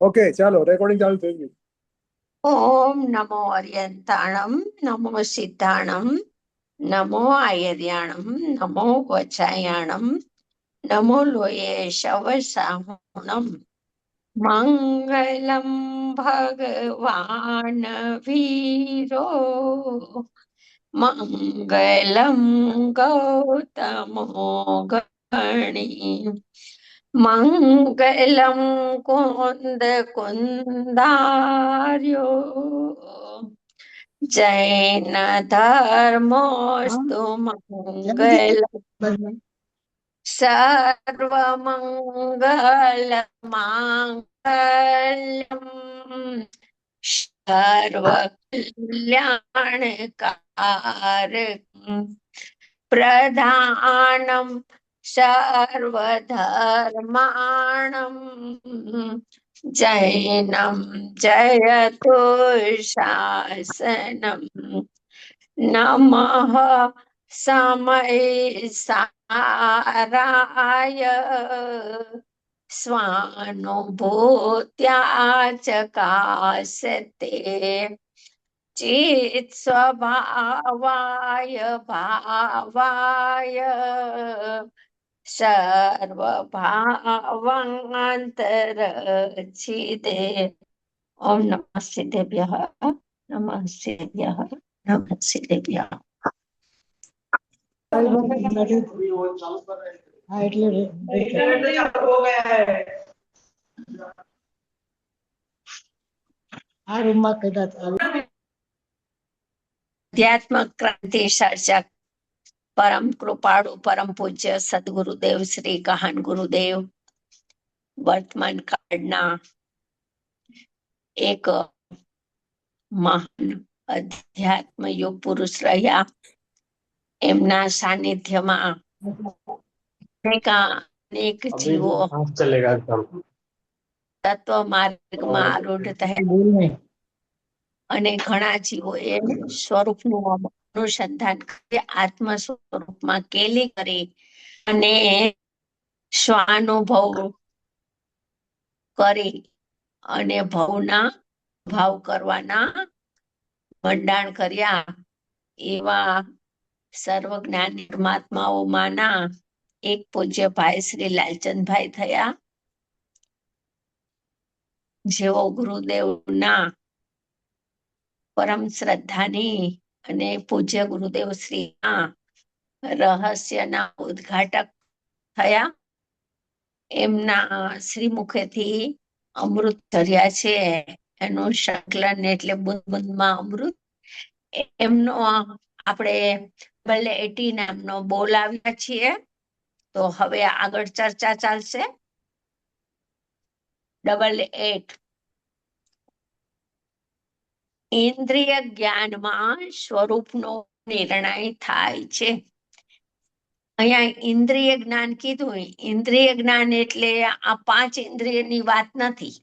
Okay, ચાલો recording ચાલુ થઈ ગયું. ઓમ નમો અર્યંતાણમ નમો સિદ્ધાણમ નમો આયર્યાણમ નમો વચાયાણમ નમો લોયે શવસાહુણમ મંગલમ ભગવાન વીરો મંગલમ ગૌતમો ગણી મંગલમ કુંદ કુંદાર્યો જૈન ધર્મોસ્તુ મંગલમ સર્વમંગલ માંગલ્યમ સર્વકલ્યાણકારકમ પ્રધાનમ સર્વધર્માણમ જૈનમ જયતુ શાસનમ નમઃ સમય સારાય સ્વાનુભૂત્યા ચકાસતે ચિત સ્વભાવાય ભાવાય સર્વભાવાંતરછિદે ઓમ નમઃ સિદ્ધેભ્યઃ નમઃ સિદ્ધેભ્યઃ નમઃ સિદ્ધેભ્યઃ. આધ્યાત્મક ક્રાંતિ સર્જક પરમ કૃપાળુ પરમ પૂજ્ય સદગુરુદેવ શ્રી કહાન ગુરુદેવ વર્તમાન કાળના એક મહાન અધ્યાત્મ યુગ પુરુષ રહ્યા. એમના સાનિધ્યમાં અનેક જીવો તત્વ માર્ગમાં આરૂઢ થયા અને ઘણા જીવોએ સ્વરૂપનું અનુસંધાન કરી આત્મ સ્વરૂપમાં કેલી કરી અને સ્વાનુભવ કરી અને ભવના ભાવ કરવાના મંડાણ કર્યા. એવા સર્વજ્ઞાની પરમાત્માઓમાંના એક પૂજ્ય ભાઈ શ્રી લાલચંદભાઈ થયા, જેઓ ગુરુદેવના પરમ શ્રદ્ધાની અને પૂજ્ય ગુરુદેવ શ્રીના રહસ્યના ઉદ્ઘાટક થયા. એમના શ્રી મુખેથી અમૃત ધર્યા છે, એનું સંકલન એટલે બુંદ બુંદમાં અમૃત. એમનો આપણે 80 નામનો બોલ આવ્યા છીએ, તો હવે આગળ ચર્ચા ચાલશે. 88 ઇન્દ્રિય જ્ઞાનમાં સ્વરૂપનો નિર્ણય થાય છે. અહીંયા ઇન્દ્રિય જ્ઞાન કીધું. ઇન્દ્રિય જ્ઞાન એટલે આ 5 ઇન્દ્રિયની વાત નથી.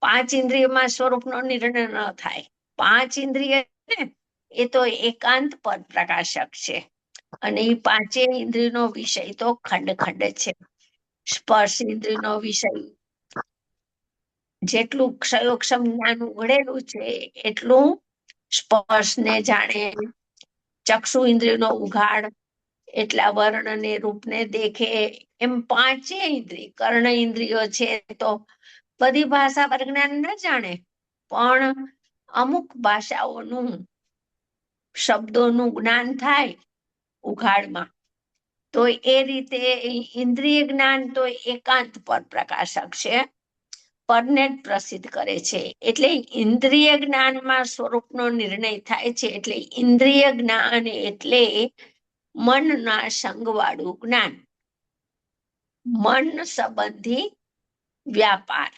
5 ઇન્દ્રિયમાં સ્વરૂપનો નિર્ણય ન થાય. 5 ઇન્દ્રિય એ તો એકાંત પર પ્રકાશક છે, અને એ 5 ઇન્દ્રિયનો વિષય તો ખંડ ખંડ છે. સ્પર્શ ઇન્દ્રિયનો વિષય જેટલું ક્ષયોક્ષમ જ્ઞાન ઉઘડેલું છે એટલું સ્પર્શને જાણે. ચક્ષુ ઇન્દ્રિયનો ઉઘાડ એટલા વર્ણ ને રૂપને દેખે. એમ 5 ઇન્દ્રિય કર્ણ ઇન્દ્રિયો છે તો બધી ભાષા પરિજ્ઞાન ન જાણે, પણ અમુક ભાષાઓનું શબ્દોનું જ્ઞાન થાય ઉઘાડમાં. તો એ રીતે ઇન્દ્રિય જ્ઞાન તો એકાંત પર પ્રકાશક છે, પરને જ પ્રસિદ્ધ કરે છે. એટલે ઇન્દ્રિય જ્ઞાનમાં સ્વરૂપનો નિર્ણય થાય છે. એટલે ઇન્દ્રિય જ્ઞાન એટલે મનના સંગવાળું જ્ઞાન, મન સંબંધી વ્યાપાર.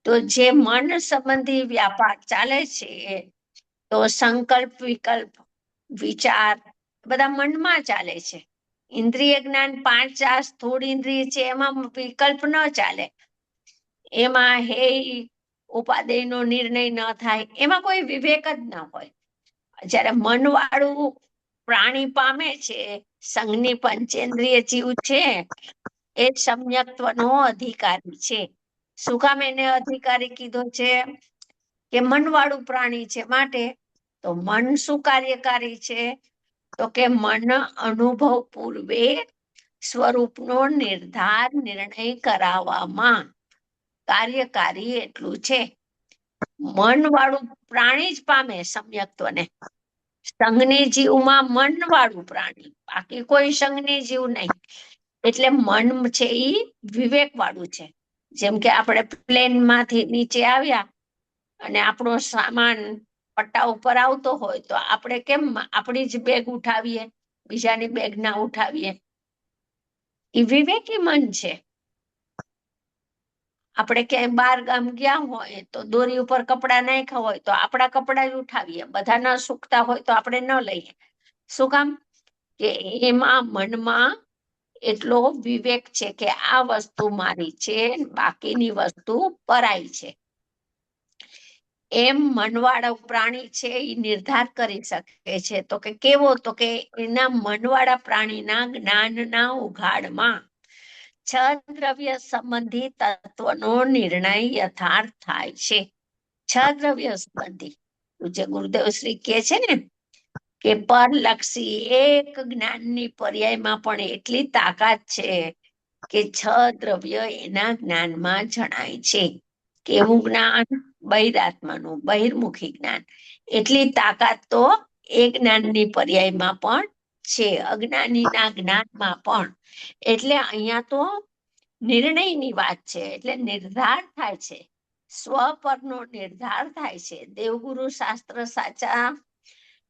તો જે મન સંબંધી વ્યાપાર ચાલે છે, તો સંકલ્પ વિકલ્પ વિચાર બધા મનમાં ચાલે છે. ઇન્દ્રિય જ્ઞાન 5 સ્થૂળ ઇન્દ્રિય છે, એમાં વિકલ્પ ન ચાલે, એમાં હે ઉપાદેયનો નિર્ણય ન થાય, એમાં કોઈ વિવેક જ ન હોય. જ્યારે મનવાળું પ્રાણી પામે છે, સંઘની પંચેન્દ્રિય જીવ છે, એ સમ્યક્ત્વનો અધિકારી છે. શું કામ એને અધિકારી કીધો છે કે મનવાળું પ્રાણી છે માટે? તો મન શું કાર્યકારી છે? તો કે મન અનુભવ પૂર્વે સ્વરૂપનો નિર્ણય કરાવવામાં કાર્યકારી એટલું છે. મન વાળું પ્રાણી જ પામે સમ્યક્ત્વને. સંઘની જીવમાં મન વાળું પ્રાણી, બાકી કોઈ સંઘની જીવ નહીં. એટલે મન છે ઈ વિવેક વાળું છે. જેમ કે આપણે પ્લેન માંથી નીચે આવ્યા અને આપણો સામાન પટ્ટા ઉપર આવતો હોય તો આપણે કેમ આપણી જ બેગ ઉઠાવીએ, બીજાની બેગ ના ઉઠાવીએ? એ વિવેકી મન છે. આપણે ક્યાંય બાર ગામ ગયા હોય તો દોરી ઉપર કપડા નાખ્યા હોય તો આપણા કપડા જ ઉઠાવીએ, બધા ન સૂકતા હોય તો આપણે ન લઈએ. શું કામ? કે એમાં મનમાં એટલો વિવેક છે કે આ વસ્તુ મારી છે, બાકીની વસ્તુ પરાઈ છે. એમ મનવાળા પ્રાણી છે એ નિર્ધાર કરી શકે છે. તો કે કેવો? તો કે એના મનવાળા પ્રાણીના જ્ઞાનના ઉઘાડમાં છ દ્રવ્ય સંબંધી તત્વનો નિર્ણય યથાર્થ થાય છે. છ દ્રવ્ય સંબંધી જે ગુરુદેવ શ્રી કહે છે ને કે પરલક્ષી એક જ્ઞાનની પર્યાયમાં પણ એટલી તાકાત છે કે છ દ્રવ્ય એના જ્ઞાનમાં જણાય છે. કેવું જ્ઞાન? બહિરાત્માનું, બહિર્મુખી જ્ઞાન. એટલી તાકાત તો એ જ્ઞાનની પર્યાયમાં પણ છે, અજ્ઞાનીના જ્ઞાનમાં પણ. એટલે અહીંયા તો નિર્ણયની વાત છે, એટલે નિર્ધાર થાય છે, સ્વ પરનો નિર્ધાર થાય છે. દેવગુરુ શાસ્ત્ર સાચા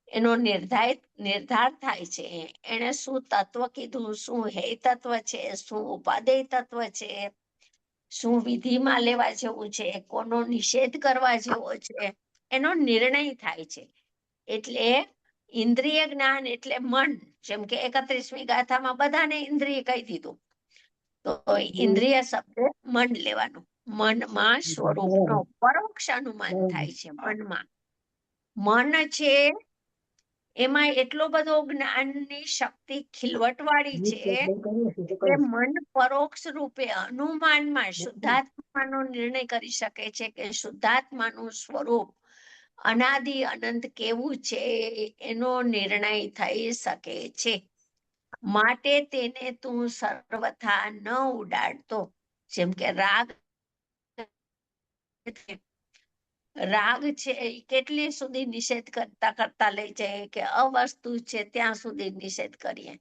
એનો નિર્ધાર થાય છે. એને શું તત્વ કીધું, શું હે તત્વ છે, શું ઉપાદેય તત્વ છે, શું વિધિમાં લેવા જેવું છે, કોનો નિષેધ કરવા જેવો છે, એનો નિર્ણય થાય છે. એટલે ઇન્દ્રિય જ્ઞાન એટલે મન. જેમ કે 31મી ગાથામાં બધાને ઇન્દ્રિય કહી દીધું, તો ઇન્દ્રિય શબ્દ મન લેવાનું. મનમાં સ્વરૂપનો પરોક્ષ અનુમાન થાય છે. મનમાં મન છે એમાં એટલો બધો જ્ઞાનની શક્તિ ખીલવટવાળી છે કે મન પરોક્ષ રૂપે અનુમાનમાં શુદ્ધાત્માનો નિર્ણય કરી શકે છે કે શુદ્ધાત્માનું સ્વરૂપ અનાદિ અનંત કેવું છે એનો નિર્ણય થઈ શકે છે. માટે તેને તું સર્વથા ન ઉડાડતો. જેમ કે રાગ છે એ કેટલી સુધી નિષેધ કરતા કરતા લઈ જાય કે અવસ્તુ છે ત્યાં સુધી નિષેધ કરીએ.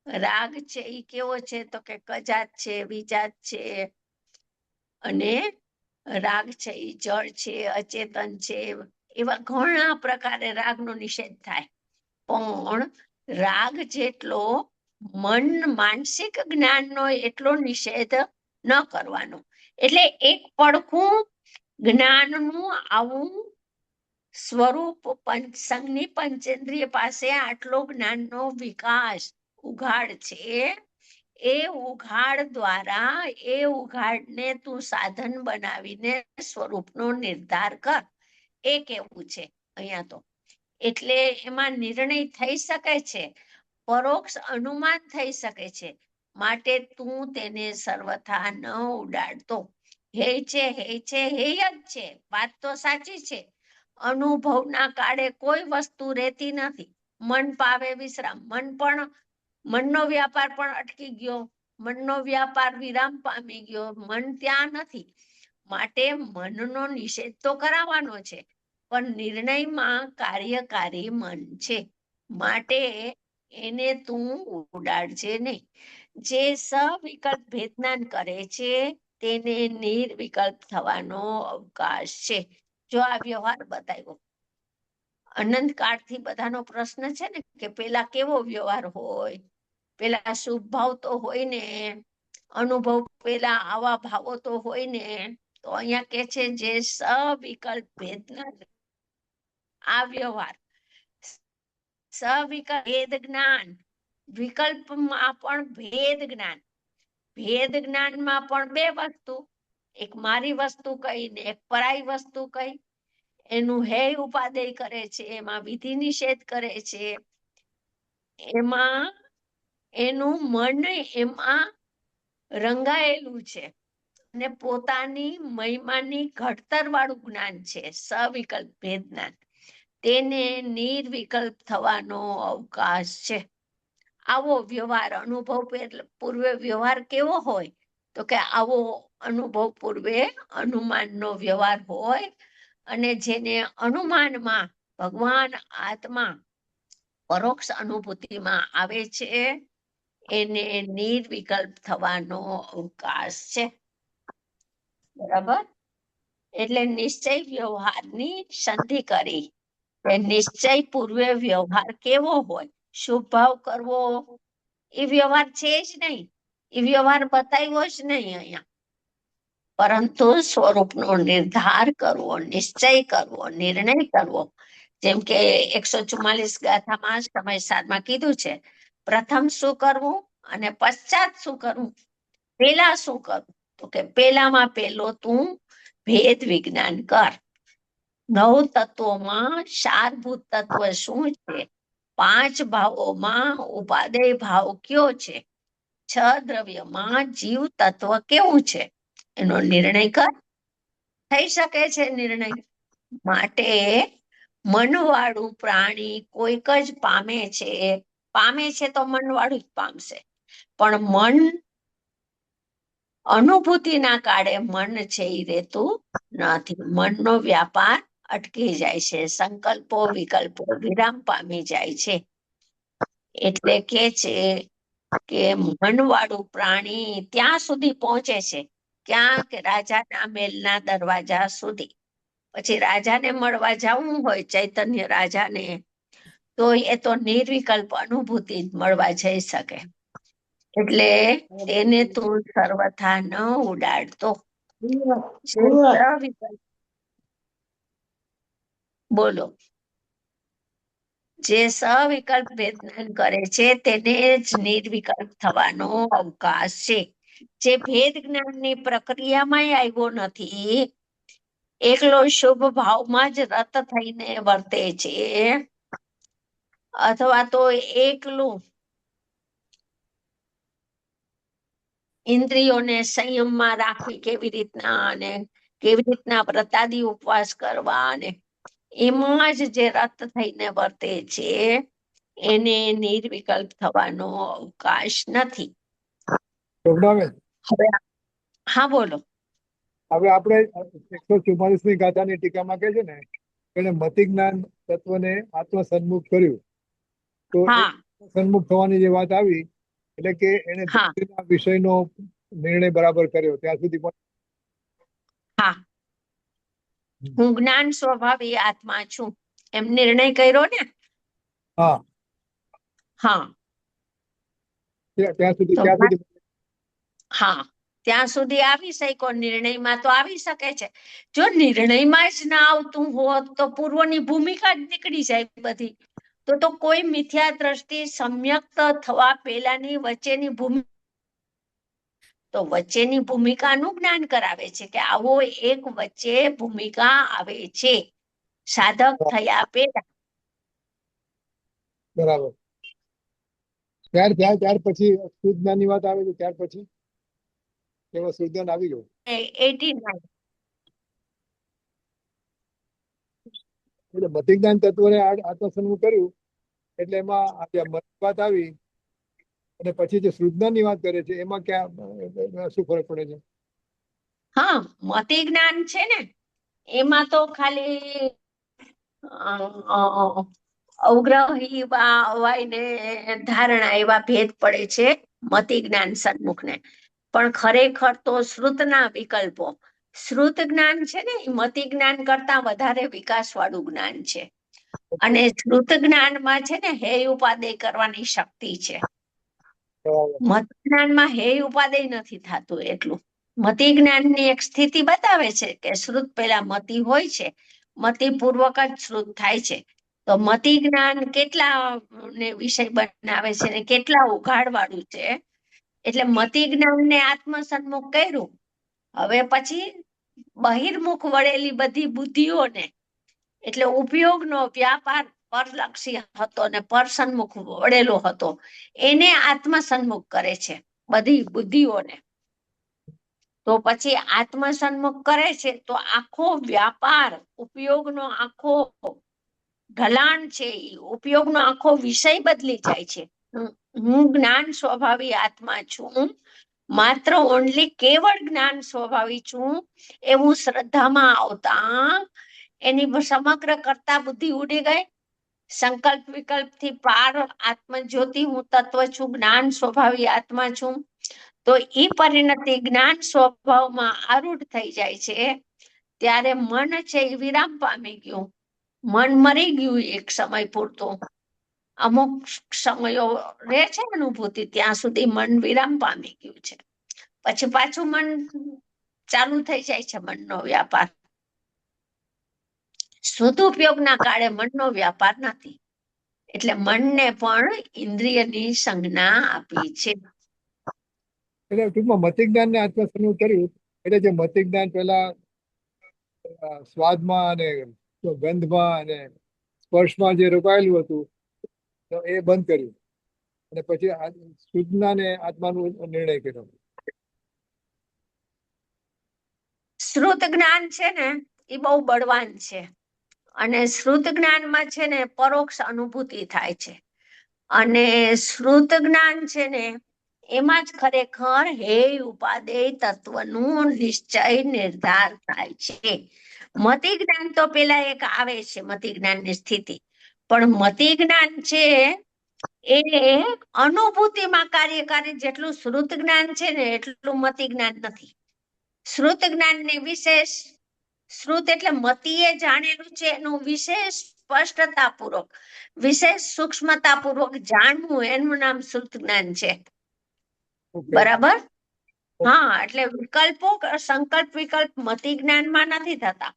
રાગ છે એ કેવો છે? તો કે કજાત છે, વિજાત છે, અને રાગ છે એ જળ છે, અચેતન છે. એવા ઘણા પ્રકારે રાગનો નિષેધ થાય. પણ રાગ જેટલો મન માનસિક જ્ઞાનનો એટલો નિષેધ ન કરવાનો. એટલે એક પડખું જ્ઞાનનું આવું સ્વરૂપ સંઘની પંચેન્દ્રિય પાસે આટલો જ્ઞાનનો વિકાસ ઉઘાડ છે. એ ઉઘાડ દ્વારા એ ઉઘાડને તું સાધન બનાવીને સ્વરૂપનો નિર્ધાર કર. એ કેવું છે અહીંયા તો. એટલે એમાં નિર્ણય થઈ શકે છે, પરોક્ષ અનુમાન થઈ શકે છે. માટે તું તેને સર્વથા ન ઉડાડતો. હે છે, હે છે, હેય જ છે. વાત તો સાચી છે. અનુભવના કાળે કોઈ વસ્તુ રહેતી નથી. મન પાવે વિશ્રામ. મનનો વ્યાપાર પણ અટકી ગયો, મનનો વ્યાપાર વિરામ પામી ગયો, મન ત્યાં નથી. માટે મનનો નિષેધ તો કરાવવાનો છે, પણ નિર્ણયમાં કાર્યકારી મન છે. માટે એને તું ઉડાડજે નહીં. જે સવિકલ્પ ભેદનાન કરે છે તેને નિર્વિકલ્પ થવાનો અવકાશ છે. જો આ વ્યવહાર બતાવ્યો. અનંત કાળથી બધાનો પ્રશ્ન છે ને કે પેલા કેવો વ્યવહાર હોય, પેલા શુભ ભાવ તો હોય ને, અનુભવ પેલા આવા ભાવો તો હોય ને. તો અહીંયા કે છે જે સવિકલ્પ ભેદનાન આ વ્યવહાર, સવિકલ્પ ભેદ જ્ઞાન, વિકલ્પમાં પણ ભેદ જ્ઞાન. ભેદ જ્ઞાનમાં પણ બે વસ્તુ, એક મારી વસ્તુ કઈ ને એક પરાઈ વસ્તુ કઈ. એનું હે ઉપાદેય કરે છે, એમાં વિધિ નિષેધ કરે છે, એમાં એનું મન એમાં રંગાયેલું છે. અને પોતાની મહિમાની ઘડતર વાળું જ્ઞાન છે સવિકલ્પ ભેદ જ્ઞાન. તેને નિર્વિકલ્પ થવાનો અવકાશ છે. આવો વ્યવહાર અનુભવ પૂર્વે વ્યવહાર કેવો હોય? તો કે આવો અનુભવ પૂર્વે અનુમાનનો વ્યવહાર હોય, અને જેને અનુમાનમાં ભગવાન આત્મા પરોક્ષ અનુભૂતિમાં આવે છે એને નિર્વિકલ્પ થવાનો અવકાશ છે. બરાબર? એટલે નિશ્ચય વ્યવહારની સંધિ કરી. નિશ્ચય પૂર્વે વ્યવહાર કેવો હોય? શુભ ભાવ કરવો એ વ્યવહાર છે જ નહીં, એ વ્યવહાર બતાવ્યો જ નહીં અહીંયા. પરંતુ સ્વરૂપનો નિર્ધાર કરવો, નિશ્ચય કરવો, નિર્ણય કરવો. જેમ કે 144 ગાથામાં સમય સારમાં કીધું છે, પ્રથમ શું કરવું અને પશ્ચાત શું કરવું, પેલા શું કરવું? તો કે પેલામાં પેલો તું ભેદ વિજ્ઞાન કર. 9 તત્વોમાં સારભૂત તત્વ શું છે? 5 ભાવોમાં ઉપાદેય ભાવ કયો છે? 6 દ્રવ્યમાં જીવ તત્વ કેવું છે? એનો નિર્ણય કર. થઈ શકે છે નિર્ણય. માટે મનવાળું પ્રાણી કોઈક જ પામે છે. પામે છે તો મનવાળું જ પામશે. પણ મન અનુભૂતિના કાળે મન છે એ રહેતું નથી. મનનો વ્યાપાર અટકી જાય છે, સંકલ્પો વિકલ્પો વિરામ પામી જાય છે. એટલે કે છે કે મનવાળું પ્રાણી ત્યાં સુધી પહોંચે છે, ક્યાં કે રાજાના મહેલના દરવાજા સુધી. પછી રાજાને મળવા જવું હોય, ચૈતન્ય રાજાને, તો એ તો નિર્વિકલ્પ અનુભૂતિ મળવા જઈ શકે. એટલે તેને તું સર્વથા ન ઉડાડતો. બોલો. જે સવિકલ્પ ભેદજ્ઞાન કરે છે તેને જ નિર્વિકલ્પ થવાનો અવકાશ છે. જે ભેદ જ્ઞાનની પ્રક્રિયામાં આવ્યો નથી, એકલો શુભ ભાવમાં જ રત થઈને વર્તે છે, અથવા તો એકલું ઇન્દ્રિયોને સંયમમાં રાખવી કેવી રીતના, અને કેવી રીતના વ્રતાદી ઉપવાસ કરવા, અને એમાં જ જે રત થઈને વર્તે છે એને નિર્વિકલ્પ થવાનો અવકાશ નથી. હવે હા બોલો. હવે આપણે 144મી ગાથાની ટીકામાં કહે છે ને, એને મતિ જ્ઞાન તત્વને આત્મ સન્મુખ કર્યું. તો સન્મુખ થવાની જે વાત આવી, એટલે કે એને વિષયનો નિર્ણય બરાબર કર્યો ત્યાં સુધી. હા, હું જ્ઞાન સ્વભાવી આત્મા છું એમ નિર્ણય કર્યો ને. હા હા, ત્યાં સુધી હા, ત્યાં સુધી આવી શક્યો. નિર્ણયમાં તો આવી શકે છે. જો નિર્ણયમાં જ ના આવતું હોત તો પૂર્વની ભૂમિકા જ નીકળી જાય બધી. તો કોઈ મિથ્યા દ્રષ્ટિ સમ્યક થવા પહેલાની વચ્ચેની ભૂમિકા, તો વચ્ચેની ભૂમિકાનું જ્ઞાન કરાવે છે કે આવો એક વચ્ચે ભૂમિકા આવે છે સાધક થયા પહેલા. બરાબર. ત્યાર પછી શુદ્ધ જ્ઞાનની વાત આવે છે. ત્યાર પછી એમાં શુદ્ધ જ્ઞાન આવી ગયું. 89. એટલે મતિ જ્ઞાન તત્વને આત્મસન્મુખ કર્યું, એટલે એમાં વાત આવી. અને પછી જે શુદ્ધ જ્ઞાનની વાત કરે છે એમાં ક્યાં શું ફરક પડે છે? હા, મતિ જ્ઞાન છે ને એમાં તો ખાલી અવગ્રહી ને ધારણા એવા ભેદ પડે છે મતિ જ્ઞાન સન્મુખને. પણ ખરેખર તો શ્રુતના વિકલ્પો, શ્રુત જ્ઞાન છે ને એ મતિ જ્ઞાન કરતા વધારે વિકાસ વાળું જ્ઞાન છે. અને શ્રુત જ્ઞાનમાં છે ને હેય ઉપાદેય કરવાની શક્તિ છે. મતિ જ્ઞાનમાં હેય ઉપાદેય નથી થતું એટલું. મતિ જ્ઞાનની એક સ્થિતિ બતાવે છે કે શ્રુત પેલા મતિ હોય છે, મતિ પૂર્વક જ શ્રુત થાય છે. તો મતિ જ્ઞાન કેટલા ને વિષય બનાવે છે ને કેટલા ઉઘાડવાળું છે. એટલે મતિ જ્ઞાનને આત્મસન્મુખ કર્યું. હવે પછી બહિર્મુખ વળેલી બધી બુદ્ધિઓને, એટલે ઉપયોગનો વ્યાપાર પરલક્ષી હતો ને પરસન્મુખ વળેલો હતો, એને આત્મસન્મુખ કરે છે બધી બુદ્ધિઓને. તો પછી આત્મસન્મુખ કરે છે તો આખો વ્યાપાર ઉપયોગનો આખો ઢલાણ છે, ઉપયોગનો આખો વિષય બદલી જાય છે. હું જ્ઞાન સ્વભાવી આત્મા છું, માત્ર ઓનલી કેવળ જ્ઞાન સ્વભાવી છું એવું શ્રદ્ધામાં આવતા એની સમગ્ર કરતા બુદ્ધિ ઉડી ગઈ. સંકલ્પ વિકલ્પ થી પાર આત્મજ્યોતિ હું તત્વ છું, જ્ઞાન સ્વભાવી આત્મા છું. તો ઈ પરિણતિ જ્ઞાન સ્વભાવમાં આરૂઢ થઈ જાય છે ત્યારે મન છે એ વિરામ પામી ગયું. મન મરી ગયું એક સમય પૂરતું. અમુક સમયો રહે છે અનુભૂતિ, ત્યાં સુધી મન વિરામ પામી ગયું છે. પછી પાછું મન ચાલુ થઈ જાય છે, મનનો વ્યાપાર. સદુપયોગના કાળે મનનો વ્યાપાર નથી, એટલે મનને પણ ઇન્દ્રિયની સંજ્ઞા આપી છે. એટલે ટૂંકમાં મતિ જ્ઞાન ને આત્મસન્મુખ કર્યું એટલે જે મતિ જ્ઞાન પેલા સ્વાદમાં અને ગંધમાં અને સ્પર્શમાં જે રોકાયેલું હતું તો એ બંધ કર્યું અને પછી શુદ્ધના ને આત્માનો નિર્ણય કર્યો. શ્રુત જ્ઞાન છે ને એ બહુ બળવાન છે, અને શ્રુત જ્ઞાનમાં છે ને પરોક્ષ અનુભૂતિ થાય છે, અને શ્રુત જ્ઞાન છે ને એમાં જ ખરેખર હે ઉપાદેય તત્વનું નિશ્ચય નિર્ધાર થાય છે. મતિ જ્ઞાન તો પેલા એક આવે છે, મતિ જ્ઞાનની સ્થિતિ, પણ મતિ જ્ઞાન છે એ અનુભૂતિમાં કાર્યકારી જેટલું શ્રુત જ્ઞાન છે ને એટલું મતિ જ્ઞાન નથી. શ્રુત જ્ઞાનને વિશેષ, શ્રુત એટલે મતિએ જાણેલું છે એનું વિશેષ સ્પષ્ટતાપૂર્વક, વિશેષ સૂક્ષ્મતાપૂર્વક જાણવું એનું નામ શ્રુત જ્ઞાન છે. બરાબર? હા, એટલે વિકલ્પો સંકલ્પ વિકલ્પ મતિ જ્ઞાનમાં નથી થતા,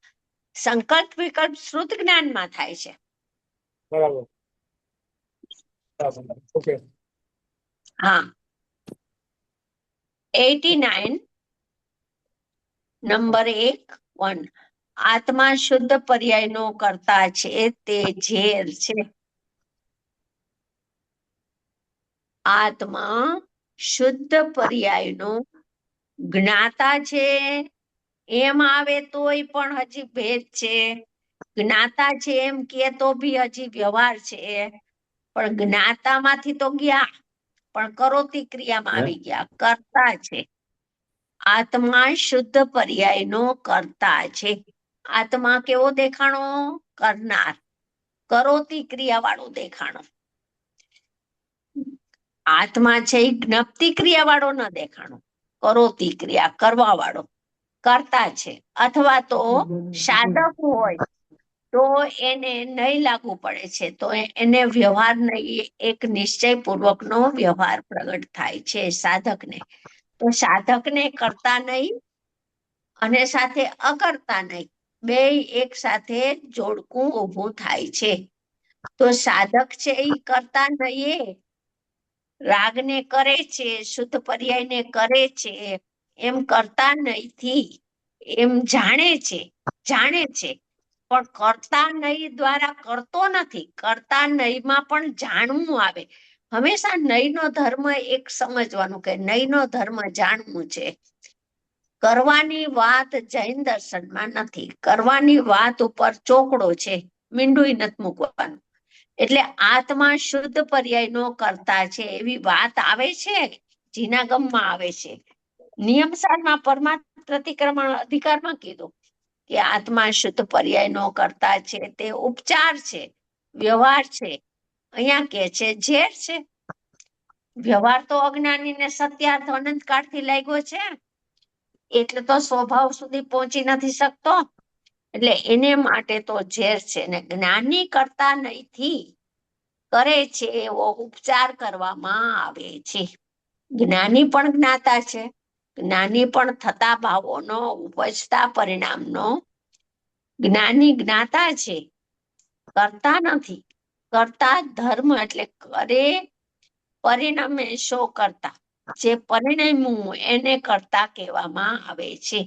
સંકલ્પ વિકલ્પ શ્રુત જ્ઞાનમાં થાય છે. બરાબર. ઓકે. હા. 89 નંબર 1 આત્મા શુદ્ધ પર્યાયનો કર્તા છે તે ઝેર છે. આત્મા શુદ્ધ પર્યાયનો જ્ઞાતા છે એમ આવે તોય પણ હજી ભેદ છે, જ્ઞાતા છે એમ કે તો ભી હજી વ્યવહાર છે, પણ જ્ઞાતામાંથી તો ગયા પણ કરોતી ક્રિયામાં આવી ગયા, કર્તા છે. આત્મા શુદ્ધ પર્યાયનો કર્તા છે. આત્મા કેવો દેખાણો? કરનાર, કરોતી ક્રિયા વાળો દેખાણો. આત્મા છે એ જ્ઞપ્તિ ક્રિયા વાળો ન દેખાણો, કરોતી ક્રિયા કરવા વાળો કરતા છે. અથવા તો સાધક હોય તો એને નહીં લાગુ પડે છે, તો એને વ્યવહાર નહીં, એક નિશ્ચય પૂર્વકનો વ્યવહાર પ્રગટ થાય છે સાધકને. તો સાધકને કરતા નહીં અને સાથે અકર્તા નહીં, બે એક સાથે જોડકું ઊભું થાય છે. તો સાધક છે એ કરતા નહીં, રાગને કરે છે, શુદ્ધ પર્યાયને કરે છે, એમ કરતા નહીંથી એમ જાણે છે પણ કરતા નહીં દ્વારા કરતો નથી. કરતા નહીંમાં પણ જાણવું આવે. હંમેશા નહીંનો ધર્મ એક સમજવાનું કે નહીંનો ધર્મ જાણવું છે. કરવાની વાત જૈન દર્શનમાં નથી, કરવાની વાત ઉપર ચોકડો છે, મીંડું નથી મૂકવાનું. એટલે આત્મા શુદ્ધ પર્યાયનો કરતા છે એવી વાત આવે છે, જીનાગમમાં આવે છે. નિયમસારમાં પરમાત્મા પ્રતિક્રમણ અધિકારમાં કીધું કે આત્મા શુદ્ધ પર્યાયનો કરતા છે, તે ઉપચાર છે, વ્યવહાર છે. અહીંયા કે છે ઝેર છે. વ્યવહાર તો અજ્ઞાનીને સત્યાર્થ અનંતકાળથી લાગ્યો છે, એટલે તો સ્વભાવ સુધી પહોંચી નથી શકતો, એટલે એને માટે તો ઝેર છે. ને જ્ઞાની કરતા નહીંથી કરે છે એવો ઉપચાર કરવામાં આવે છે. જ્ઞાની પણ જ્ઞાતા છે, જ્ઞાની પણ થતા ભાવોનો ઉપજતા પરિણામનો જ્ઞાની જ્ઞાતા છે, કરતા નથી. કરતા ધર્મ એટલે કરે પરિણામે શો કરતા, જે પરિણમ્યું એને કરતા કહેવામાં આવે છે.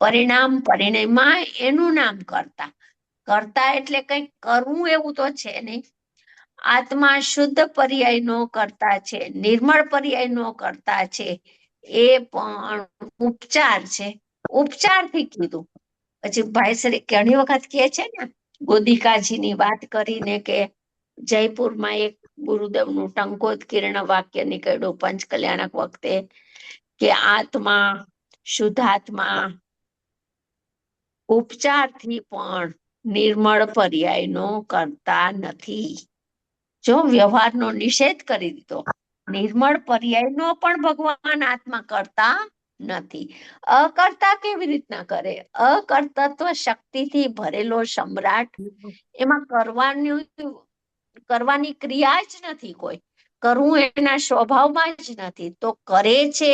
પરિણયમાં એનું નામ કરતા. કરતા એટલે કંઈક કરવું એવું તો છે નહીં. આત્મા શુદ્ધ પર્યાયનો કરતા છે, નિર્મળ પર્યાયનો કરતા છે, એ પણ ઉપચાર છે. ઉપચારથી કીધું. પછી ભાઈ શ્રી ઘણી વખત કહે છે ને, ગોદિકાજીની વાત કરીને કે જયપુરમાં એક ગુરુદેવનું ટંકોત કિરણ વાક્ય નીકળ્યું પંચકલ્યાણક વખતે કે આત્મા, શુદ્ધાત્મા ઉપચારથી પણ નિર્મળ પર્યાયનો કરતા નથી. જો વ્યવહારનો નિષેધ કરી દીધો, નિર્મળ પર્યાયનો પણ ભગવાન આત્મા કરતા નથી. અકર્તા કેવી રીતના કરે? અકર્તત્વ શક્તિથી ભરેલો સમ્રાટ, એમાં કરવાની ક્રિયા જ નથી કોઈ, કરવું એના સ્વભાવમાં જ નથી, તો કરે છે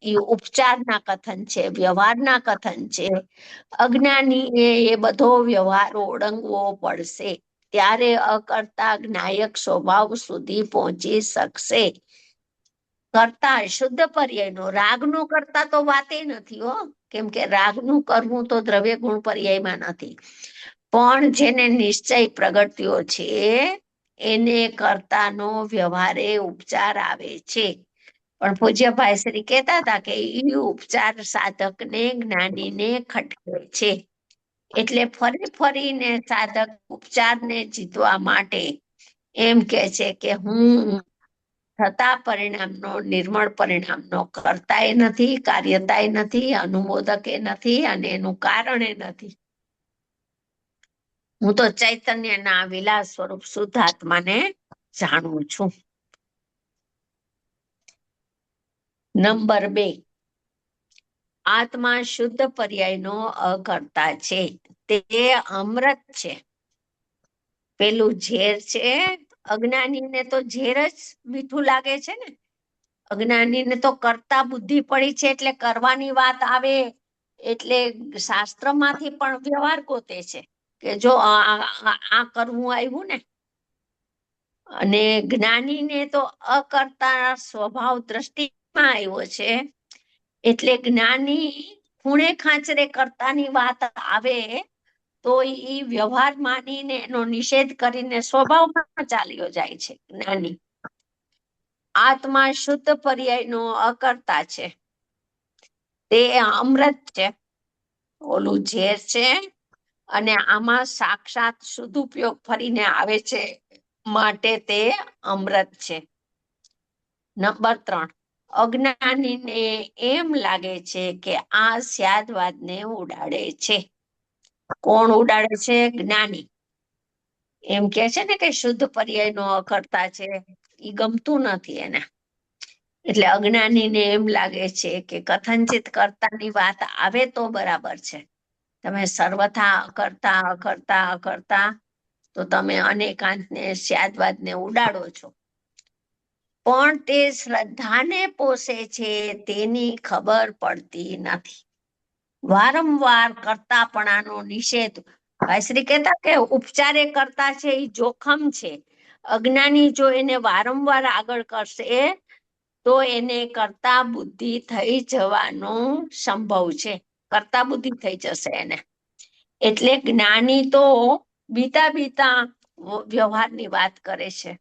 એ ઉપચારના કથન છે, વ્યવહારના કથન છે. અજ્ઞાની એ બધો વ્યવહાર ઓળંગવો પડશે, ત્યારે અકર્તા જ્ઞાયક સ્વભાવ સુધી પહોંચી શકશે. કરતા શુદ્ધ પર્યાયનો, રાગનું કરતા તો વાતે નથી હો, કેમ કે રાગનું કરવું તો દ્રવ્ય ગુણ પર્યાયમાં નથી, પણ જેને નિશ્ચય પ્રગટ્યો છે એને કરતાનો વ્યવહારે ઉપચાર આવે છે. પણ પૂજ્યભાઈ શ્રી કહેતા હતા કે એ ઉપચાર સાધકને, જ્ઞાનીને ખટકે છે. એટલે ફરીને સાધક ઉપચારને જીતવા માટે એમ કે છે કે હું થતા પરિણામનો, નિર્મળ પરિણામનો કરતાય નથી, કાર્યતાય નથી, અનુમોદકે નથી, અને એનું કારણે નથી. હું તો ચૈતન્યના વિલાસ સ્વરૂપ શુદ્ધ આત્માને જાણું છું. નંબર 2, આત્મા શુદ્ધ પર્યાયનો અકર્તા છે, તે અમૃત છે. પેલું ઝેર છે, અજ્ઞાનીને તો ઝેર જ મીઠું લાગે છે ને. અજ્ઞાનીને તો કરતા બુદ્ધિ પડી છે, એટલે કરવાની વાત આવે એટલે શાસ્ત્રમાંથી પણ વ્યવહાર ગોતે છે કે જો આ કરવું આવ્યું ને. અને જ્ઞાનીને તો અકર્તા સ્વભાવ દ્રષ્ટિમાં આવ્યો છે, એટલે જ્ઞાની ખૂણે ખાંચરે કરતાની વાત આવે તો એ વ્યવહાર માનીને એનો નિષેધ કરીને સ્વભાવમાં ચાલ્યો જાય છે જ્ઞાની. આત્મા શુદ્ધ પર્યાયનો અકર્તા છે, તે અમૃત છે, ઓલું ઝેર છે, અને આમાં સાક્ષાત શુદ્ધ ઉપયોગ ફરીને આવે છે, માટે તે અમૃત છે. નંબર 3, અજ્ઞાનીને એમ લાગે છે કે આ સ્યાદવાદને ઉડાડે છે. કોણ ઉડાડે છે? જ્ઞાની. એમ કે છે ને કે શુદ્ધ પર્યાયનો અકર્તા છે, એ ગમતું નથી એને. એટલે અજ્ઞાનીને એમ લાગે છે કે કથનચિત કર્તાની વાત આવે તો બરાબર છે, તમે સર્વથા અકર્તા તો તમે અનેકાંતને, સ્યાદવાદને ઉડાડો છો. પણ તે શ્રદ્ધાને પોષે છે તેની ખબર પડતી નથી. વારંવાર કરતાપણાનો નિષેધ. ભાઈ શ્રી કહેતા કે ઉપચારે કરતા છે એ જોખમ છે. અજ્ઞાની જો એને વારંવાર આગળ કરશે તો એને કરતા બુદ્ધિ થઈ જવાનો સંભવ છે, કરતા બુદ્ધિ થઈ જશે એને. એટલે જ્ઞાની તો બીતા વ્યવહારની વાત કરે છે,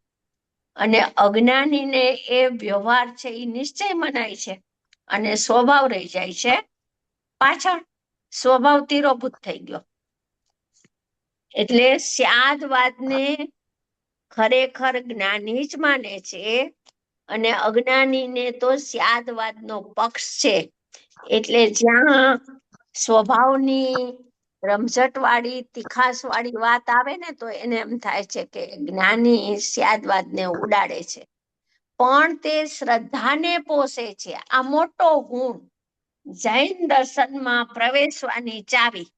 અને અજ્ઞાનીને એ વ્યવહાર છે એ નિશ્ચય મનાય છે, અને સ્વભાવ રહી જાય છે પાછળ, સ્વભાવ તીરોભૂત થઈ ગયો. એટલે સ્યાદવાદને ખરેખર જ્ઞાની જ માને છે, અને અજ્ઞાનીને તો સ્યાદવાદનો પક્ષ છે. એટલે જ્યાં સ્વભાવની રમઝટવાળી, તીખાસવાળી વાત આવે ને તો એને એમ થાય છે કે જ્ઞાની સ્યાદવાદને ઉડાડે છે, પણ તે શ્રદ્ધાને પોષે છે. આ મોટો ગુણ, જૈન દર્શનમાં પ્રવેશવાની ચાવી.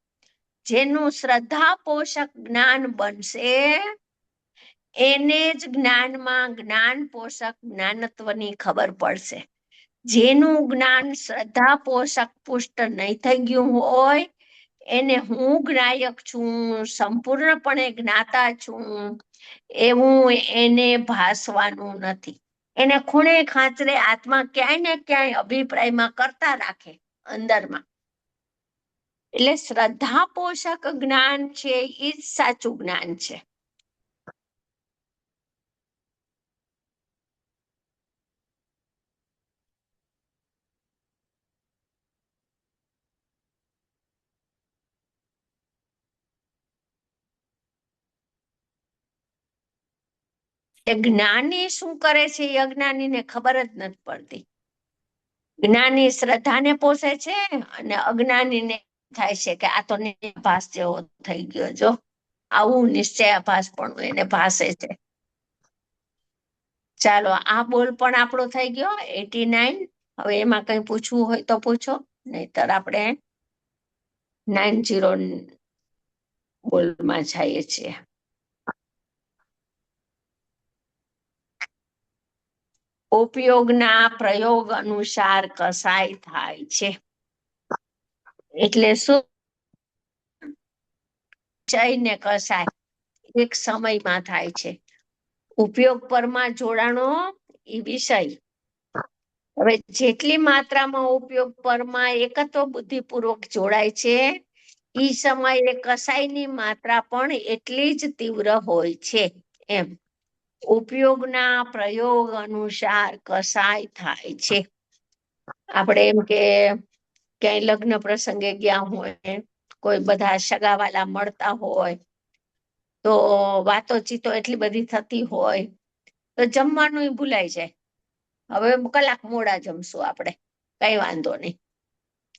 જેનું શ્રદ્ધા પોષક જ્ઞાન બનશે એને જ જ્ઞાનમાં જ્ઞાન પોષક જ્ઞાનત્વની ખબર પડશે. જેનું જ્ઞાન શ્રદ્ધા પોષક પુષ્ટ નહીં થઈ ગયું હોય એને હું જ્ઞાયક છું, સંપૂર્ણપણે જ્ઞાતા છું, એવું એને ભાસવાનું નથી. એને ખૂણે ખાંચરે આત્મા ક્યાંય ને ક્યાંય અભિપ્રાયમાં કરતા રાખે અંદરમાં. એટલે શ્રદ્ધા પોષક જ્ઞાન છે એ જ સાચું જ્ઞાન છે. એ જ્ઞાની શું કરે છે એ અજ્ઞાનીને ખબર જ નથી પડતી. જ્ઞાની શ્રદ્ધાને પોષે છે અને અજ્ઞાનીને થાય છે કે આ તો નિશ્ચયાભાસ જેવો થઈ ગયો. જો આવું નિશ્ચયાભાસ પણ એને ભાસે છે. ચાલો, આ બોલ પણ આપણો થઈ ગયો 89. હવે એમાં કઈ પૂછવું હોય તો પૂછો, નહીતર આપણે 90 બોલમાં જઈએ છીએ. ઉપયોગના પ્રયોગ અનુસાર કસાય થાય છે. એટલે શું? ચય ને કસાય એક સમયમાં થાય છે. ઉપયોગ પરમાં જોડાણો એ વિષય. હવે જેટલી માત્રામાં ઉપયોગ પરમાં એકત્વ બુદ્ધિપૂર્વક જોડાય છે એ સમયે કસાયની માત્રા પણ એટલી જ તીવ્ર હોય છે. એમ ઉપયોગના પ્રયોગ અનુસાર કસાય થાય છે. આપણે એમ કે ક્યાંય લગ્ન પ્રસંગે ગયા હોય, કોઈ બધા સગાવાલા મળતા હોય, તો વાતોચીતો એટલી બધી થતી હોય તો જમવાનું ભૂલાઈ જાય. હવે કલાક મોડા જમશું આપણે, કઈ વાંધો નહીં.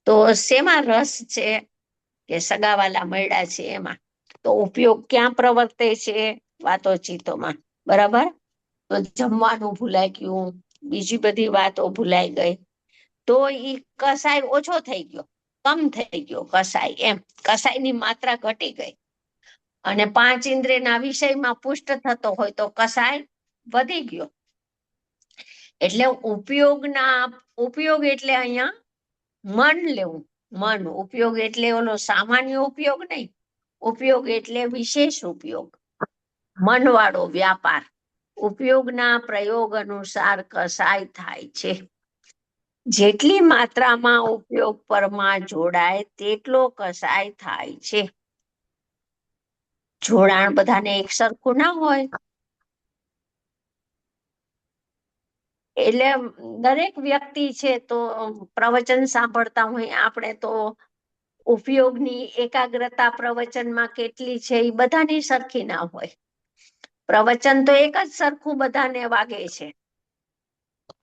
તો શેમાં રસ છે કે સગાવાલા મળ્યા છે એમાં. તો ઉપયોગ ક્યાં પ્રવર્તે છે? વાતોચીતોમાં. બરાબર? તો જમવાનું ભૂલાઈ ગયું, બીજી બધી વાતો ભૂલાઈ ગઈ, તો ઈ કસાય ઓછો થઈ ગયો, કમ થઈ ગયો કસાય. એમ કસાયની માત્રા ઘટી ગઈ. અને 5 ઇન્દ્રિયના વિષયમાં પુષ્ટ થતો હોય તો કસાય વધી ગયો. એટલે ઉપયોગ એટલે અહીંયા મન લેવું. મન ઉપયોગ એટલે ઓલો સામાન્ય ઉપયોગ નહીં. ઉપયોગ એટલે વિશેષ ઉપયોગ, મનવાળો વ્યાપાર. ઉપયોગના પ્રયોગ અનુસાર કસાય થાય છે. જેટલી માત્રામાં ઉપયોગ પરમાં જોડાય તેટલો કસાય થાય છે. જોડાણ બધાને એક સરખું ના હોય. એટલે દરેક વ્યક્તિ છે તો પ્રવચન સાંભળતા હોય આપણે, તો ઉપયોગની એકાગ્રતા પ્રવચનમાં કેટલી છે એ બધાની સરખી ના હોય. પ્રવચન તો એક જ સરખું બધાને વાગે છે,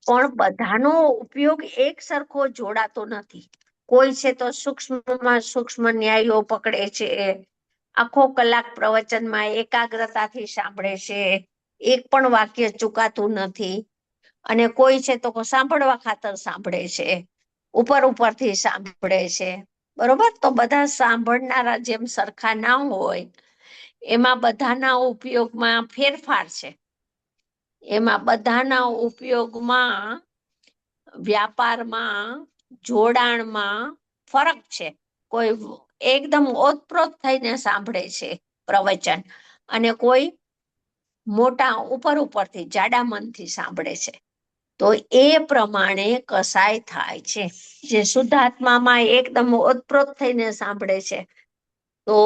પણ બધાનો ઉપયોગ એક સરખો જોડાતો નથી. કોઈ છે તો સૂક્ષ્મમાં સૂક્ષ્મ ન્યાયો પકડે છે, આખો કલાક પ્રવચનમાં એકાગ્રતાથી સાંભળે છે, એક પણ વાક્ય ચૂકાતું નથી. અને કોઈ છે તો સાંભળવા ખાતર સાંભળે છે, ઉપરથી સાંભળે છે. બરોબર? તો બધા સાંભળનારા જેમ સરખા ના હોય, એમાં બધાના ઉપયોગમાં ફેરફાર છે. એમાં બધાના ઉપયોગમાં, વ્યાપારમાં, જોડાણમાં ફરક છે. કોઈ એકદમ ઓતપ્રોત થઈને સાંભળે છે પ્રવચન, અને કોઈ મોટા ઉપરથી જાડા મનથી સાંભળે છે. તો એ પ્રમાણે કસાય થાય છે. જે શુદ્ધાત્મામાં એકદમ ઓતપ્રોત થઈને સાંભળે છે, તો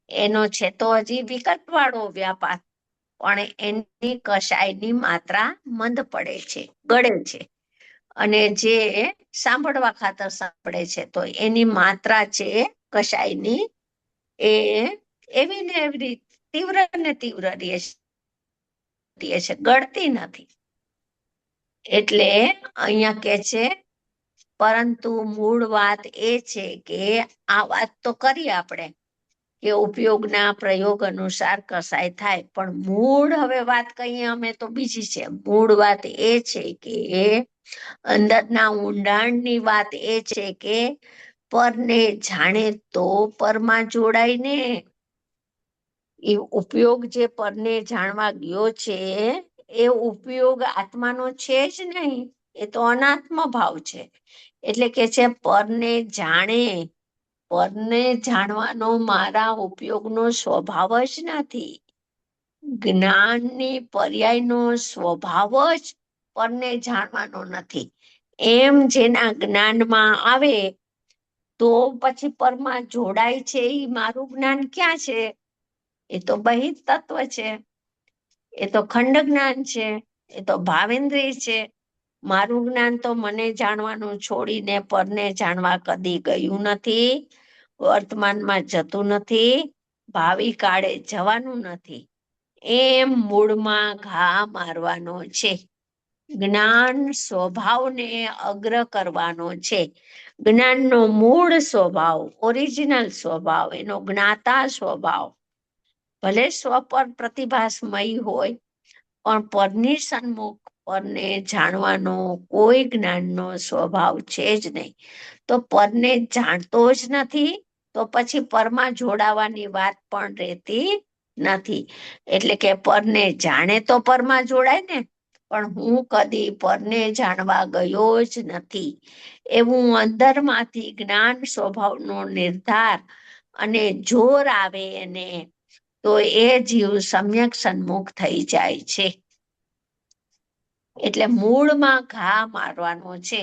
એનો છે તો હજી વિકલ્પવાળો વ્યાપાર, પણ એની કસાયની માત્રા મંદ પડે છે, ગળે છે. અને જે સાંભળવા ખાતર સાંભળે છે, તો એની માત્રા છે કસાયની, એ એવી ને એવી તીવ્ર ને તીવ્ર રહે છે, ગળતી નથી. એટલે અહીંયા કે છે, પરંતુ મૂળ વાત એ છે કે આ વાત તો કરી આપણે કે ઉપયોગના પ્રયોગ અનુસાર કસાય થાય, પણ મૂળ હવે વાત કહીએ અમે તો બીજી છે. મૂળ વાત એ છે કે અંદરના ઊંડાણની વાત એ છે કે પરને જાણે તો પરમાં જોડાય ને. એ ઉપયોગ જે પરને જાણવા ગયો છે, એ ઉપયોગ આત્માનો છે જ નહીં, એ તો અનાત્મ ભાવ છે. એટલે કે છે પરને જાણે. પરને જાણવાનો મારા ઉપયોગનો સ્વભાવ જ નથી. જ્ઞાનની પર્યાયનો સ્વભાવ જ પરને જાણવાનો નથી. એમ જેના જ્ઞાનમાં આવે તો પછી પરમાં જોડાય છે. એ મારું જ્ઞાન ક્યાં છે? એ તો બહિર તત્વ છે, એ તો ખંડ જ્ઞાન છે, એ તો ભાવેન્દ્રિય છે. મારું જ્ઞાન તો મને જાણવાનું છોડીને પરને જાણવા કદી ગયું નથી, વર્તમાનમાં જતું નથી, ભાવિ કાળે જવાનું નથી. એમ મૂળમાં ઘા મારવાનો છે. જ્ઞાન સ્વભાવને અગ્ર કરવાનો છે. જ્ઞાનનો મૂળ સ્વભાવ, ઓરિજિનલ સ્વભાવ, એનો જ્ઞાતા સ્વભાવ ભલે સ્વ પર પ્રતિભાસમય હોય, પણ પરની સન્મુખ પરને જાણવાનો કોઈ જ્ઞાનનો સ્વભાવ છે જ નહીં. તો પરને જાણતો જ નથી, તો પછી પરમાં જોડાવાની વાત પણ રહેતી નથી. એટલે કે પરને જાણે તો પરમાં જોડાય ને, પણ હું કદી પરને જાણવા ગયો જ નથી. એવું અંદરમાંથી જ્ઞાન સ્વભાવનો નિર્ધાર અને જોર આવે એને, તો એ જીવ સમ્યક સન્મુખ થઈ જાય છે. એટલે મૂળમાં ઘા મારવાનો છે.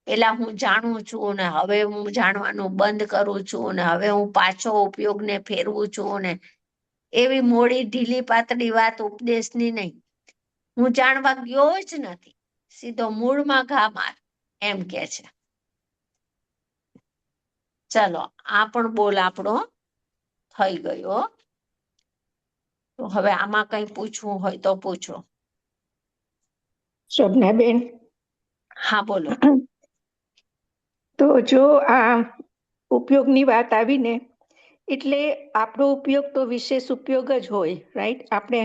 પેલા હું જાણું છું ને હવે હું જાણવાનું બંધ કરું છું ને હવે હું પાછો ઉપયોગને ફેરવું છું ને, એવી મોડી ઢીલી પાતળી વાત ઉપદેશની નહીં. હું જાણવા ગયો જ નથી, સીધો મૂળમાં ઘા માર એમ કે છે. ચલો, આ પણ બોલ આપણો થઈ ગયો. તો હવે આમાં કઈ પૂછવું હોય તો પૂછો. શોભનાબેન, હા બોલો. તો જો આ ઉપયોગની વાત આવી ને, એટલે આપણો ઉપયોગ તો વિશેષ ઉપયોગ જ હોય, રાઈટ? આપણે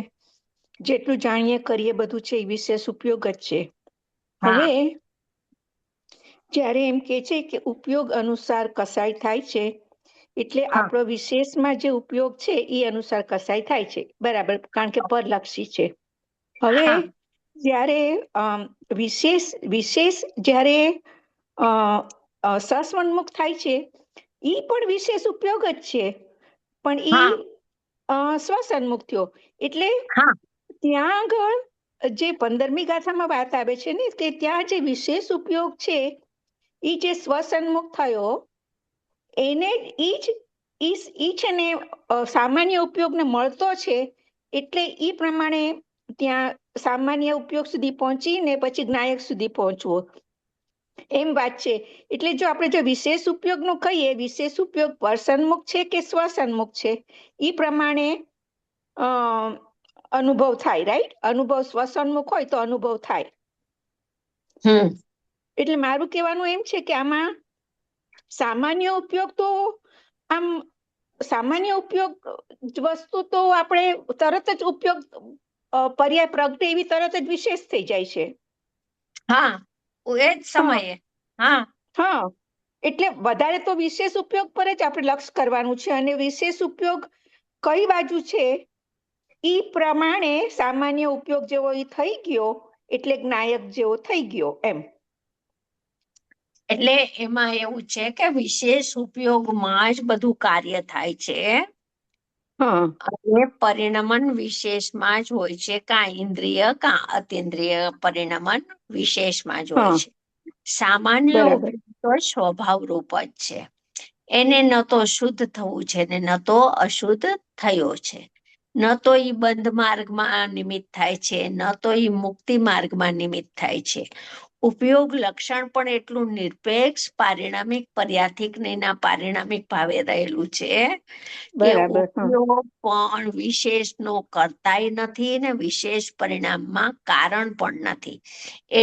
જેટલું જાણીએ કરીએ બધું છે એ વિશેષ ઉપયોગ જ છે. હવે જ્યારે એમ કે છે કે ઉપયોગ અનુસાર કસાય થાય છે, એટલે આપણો વિશેષમાં જે ઉપયોગ છે એ અનુસાર કસાય થાય છે, બરાબર? કારણ કે પરલક્ષી છે. હવે જ્યારે વિશેષ જ્યારે સસ્વન્મુખ થાય છે, ઈ પણ વિશેષ ઉપયોગ જ છે, પણ ઈ સ્વસન્મુખ થયો. એટલે ત્યાં આગળ જે 15મી ગાથામાં વાત આવે છે ને, કે ત્યાં જે વિશેષ ઉપયોગ છે ઈ જે સ્વસન્મુખ થયો, એને ઈ છે ને સામાન્ય ઉપયોગને મળતો છે, એટલે ઈ પ્રમાણે ત્યાં સામાન્ય ઉપયોગ સુધી પહોંચીને પછી જ્ઞાયક સુધી પહોંચવો, એમ વાત છે. એટલે જો આપણે જો વિશેષ ઉપયોગનું કહીએ, વિશેષ ઉપયોગ પરસન્મુખ છે કે સ્વસન્મુખ છે, ઈ પ્રમાણે અનુભવ થાય, રાઈટ? અનુભવ સ્વસન્મુખ હોય તો અનુભવ થાય. એટલે મારું કહેવાનું એમ છે કે આમાં સામાન્ય ઉપયોગ તો આમ સામાન્ય ઉપયોગ વસ્તુ તો આપણે તરત જ ઉપયોગ પર્યાય પ્રગટે એવી તરત જ વિશેષ થઈ જાય છે. એ જ સમયે. એટલે વધારે તો વિશેષ ઉપયોગ પર જ આપણે લક્ષ કરવાનું છે, અને વિશેષ ઉપયોગ કઈ બાજુ છે ઈ પ્રમાણે સામાન્ય ઉપયોગ જેવો ઈ થઈ ગયો એટલે જ્ઞાયક જેવો થઈ ગયો, એમ. એટલે એમાં એવું છે કે વિશેષ ઉપયોગમાં જ બધું કાર્ય થાય છે, અને પરિણમન વિશેષમાં જ હોય છે. કાં ઇન્દ્રિય કાં અતિન્દ્રિય પરિણમન વિશેષમાં જ હોય છે. સામાન્ય તો સ્વભાવ રૂપ જ છે. એને ન તો શુદ્ધ થવું છે ને ન તો અશુદ્ધ થયો છે. ન તો ઈ બંધ માર્ગમાં નિમિત્ત થાય છે, ન તો ઈ મુક્તિ માર્ગમાં નિમિત્ત થાય છે. ઉપયોગ લક્ષણ પણ એટલું નિરપેક્ષ પારિણામિક પર્યાથિક ના પારિણામિક ભાવે રહેલું છે કે ઉપયોગ પણ વિશેષ નો કરતાય નથી ને વિશેષ પરિણામમાં કારણ પણ નથી.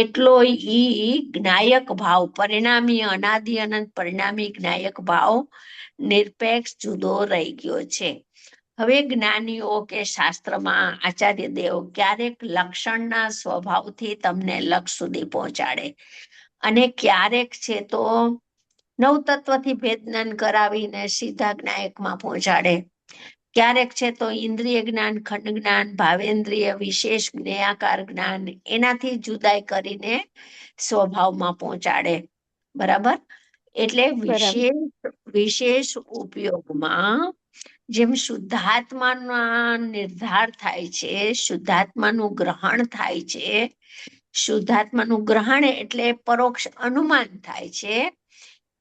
એટલો ઈ જ્ઞાયક ભાવ, પરિણામી અનાદિ અનંત પરિણામી જ્ઞાયક ભાવ નિરપેક્ષ જુદો રહી ગયો છે. હવે જ્ઞાનીઓ કે શાસ્ત્રમાં આચાર્ય દેવ ક્યારેક લક્ષણના સ્વભાવથી તમને લક્ષ સુધી પહોંચાડે, અને ક્યારેક છે તો નવતત્વથી ભેદજ્ઞાન કરાવીને સીધા જ્ઞાયકમાં પહોંચાડે. ક્યારેક છે તો ઇન્દ્રિય જ્ઞાન, ખંડ જ્ઞાન, ભાવેન્દ્રિય વિશેષ જ્ઞેયાકાર જ્ઞાન એનાથી જુદાઈ કરીને સ્વભાવમાં પહોંચાડે, બરાબર? એટલે વિશેષ ઉપયોગમાં જેમ શુદ્ધાત્માના નિર્ધાર થાય છે, શુદ્ધાત્માનું ગ્રહણ થાય છે, શુદ્ધાત્માનું ગ્રહણ એટલે પરોક્ષ અનુમાન થાય છે,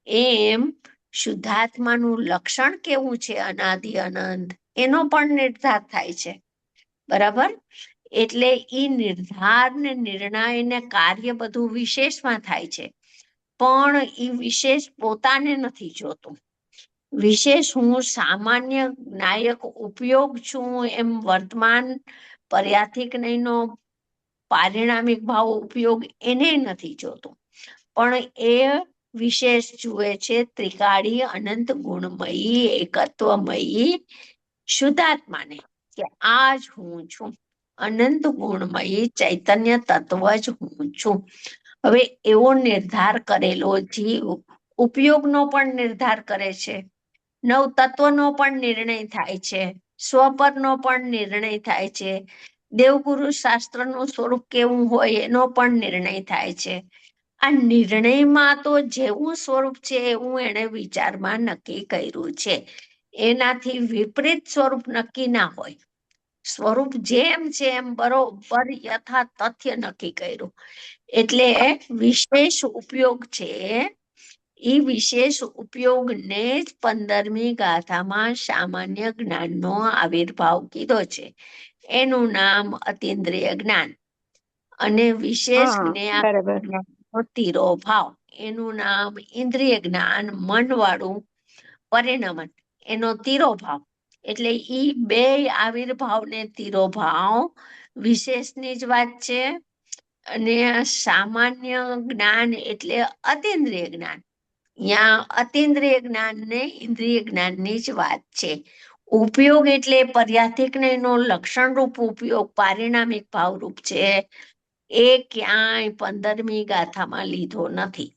એમ શુદ્ધાત્માનું લક્ષણ કેવું છે અનાદિ અનંત એનો પણ નિર્ધાર થાય છે, બરાબર? એટલે ઈ નિર્ધાર ને નિર્ણય ને કાર્ય બધું વિશેષમાં થાય છે, પણ ઈ વિશેષ પોતાને નથી જોતું. વિશેષ હું સામાન્ય જ્ઞાયક ઉપયોગ છું એમ વર્તમાન પર્યાથિક નહીંનો પારિણામિક ભાવ ઉપયોગ એને નથી જોતું, પણ એ વિશેષ જુએ છે ત્રિકાળી અનંત ગુણમયી એકત્વમયી શુદ્ધાત્માને, કે આ જ હું છું, અનંત ગુણમયી ચૈતન્ય તત્વ જ હું છું. હવે એવો નિર્ધાર કરેલો જીવ ઉપયોગનો પણ નિર્ધાર કરે છે, નવ તત્વનો પણ નિર્ણય થાય છે, સ્વપરનો પણ નિર્ણય થાય છે, દેવગુરુ શાસ્ત્રનું સ્વરૂપ કેવું હોય એનો પણ નિર્ણય થાય છે. આ નિર્ણયમાં તો જેવું સ્વરૂપ છે એવું એને વિચારમાં નક્કી કર્યું છે. એનાથી વિપરીત સ્વરૂપ નક્કી ના હોય. સ્વરૂપ જેમ છે એમ બરોબર યથા તથ્ય નક્કી કર્યું. એટલે વિશેષ ઉપયોગ છે, એ વિશેષ ઉપયોગને જ 15મી ગાથામાં સામાન્ય જ્ઞાનનો આવિર્ભાવ કીધો છે. એનું નામ અતિન્દ્રિય જ્ઞાન, અને વિશેષ જ્ઞાનનો તિરોભાવ એનું નામ ઇન્દ્રિય જ્ઞાન, મનવાળું પરિણમન એનો તિરોભાવ. એટલે ઈ બે આવિર્ભાવ ને તિરોભાવ વિશેષની જ વાત છે, અને સામાન્ય જ્ઞાન એટલે અતિન્દ્રિય જ્ઞાન. ત્યાં અતિન્દ્રિય જ્ઞાન ને ઇન્દ્રિય જ્ઞાનની જ વાત છે. ઉપયોગ એટલે પર્યાથિક એનો લક્ષણ રૂપ ઉપયોગ પારિણામિક ભાવરૂપ છે, એ ક્યાંય 15મી ગાથામાં લીધો નથી.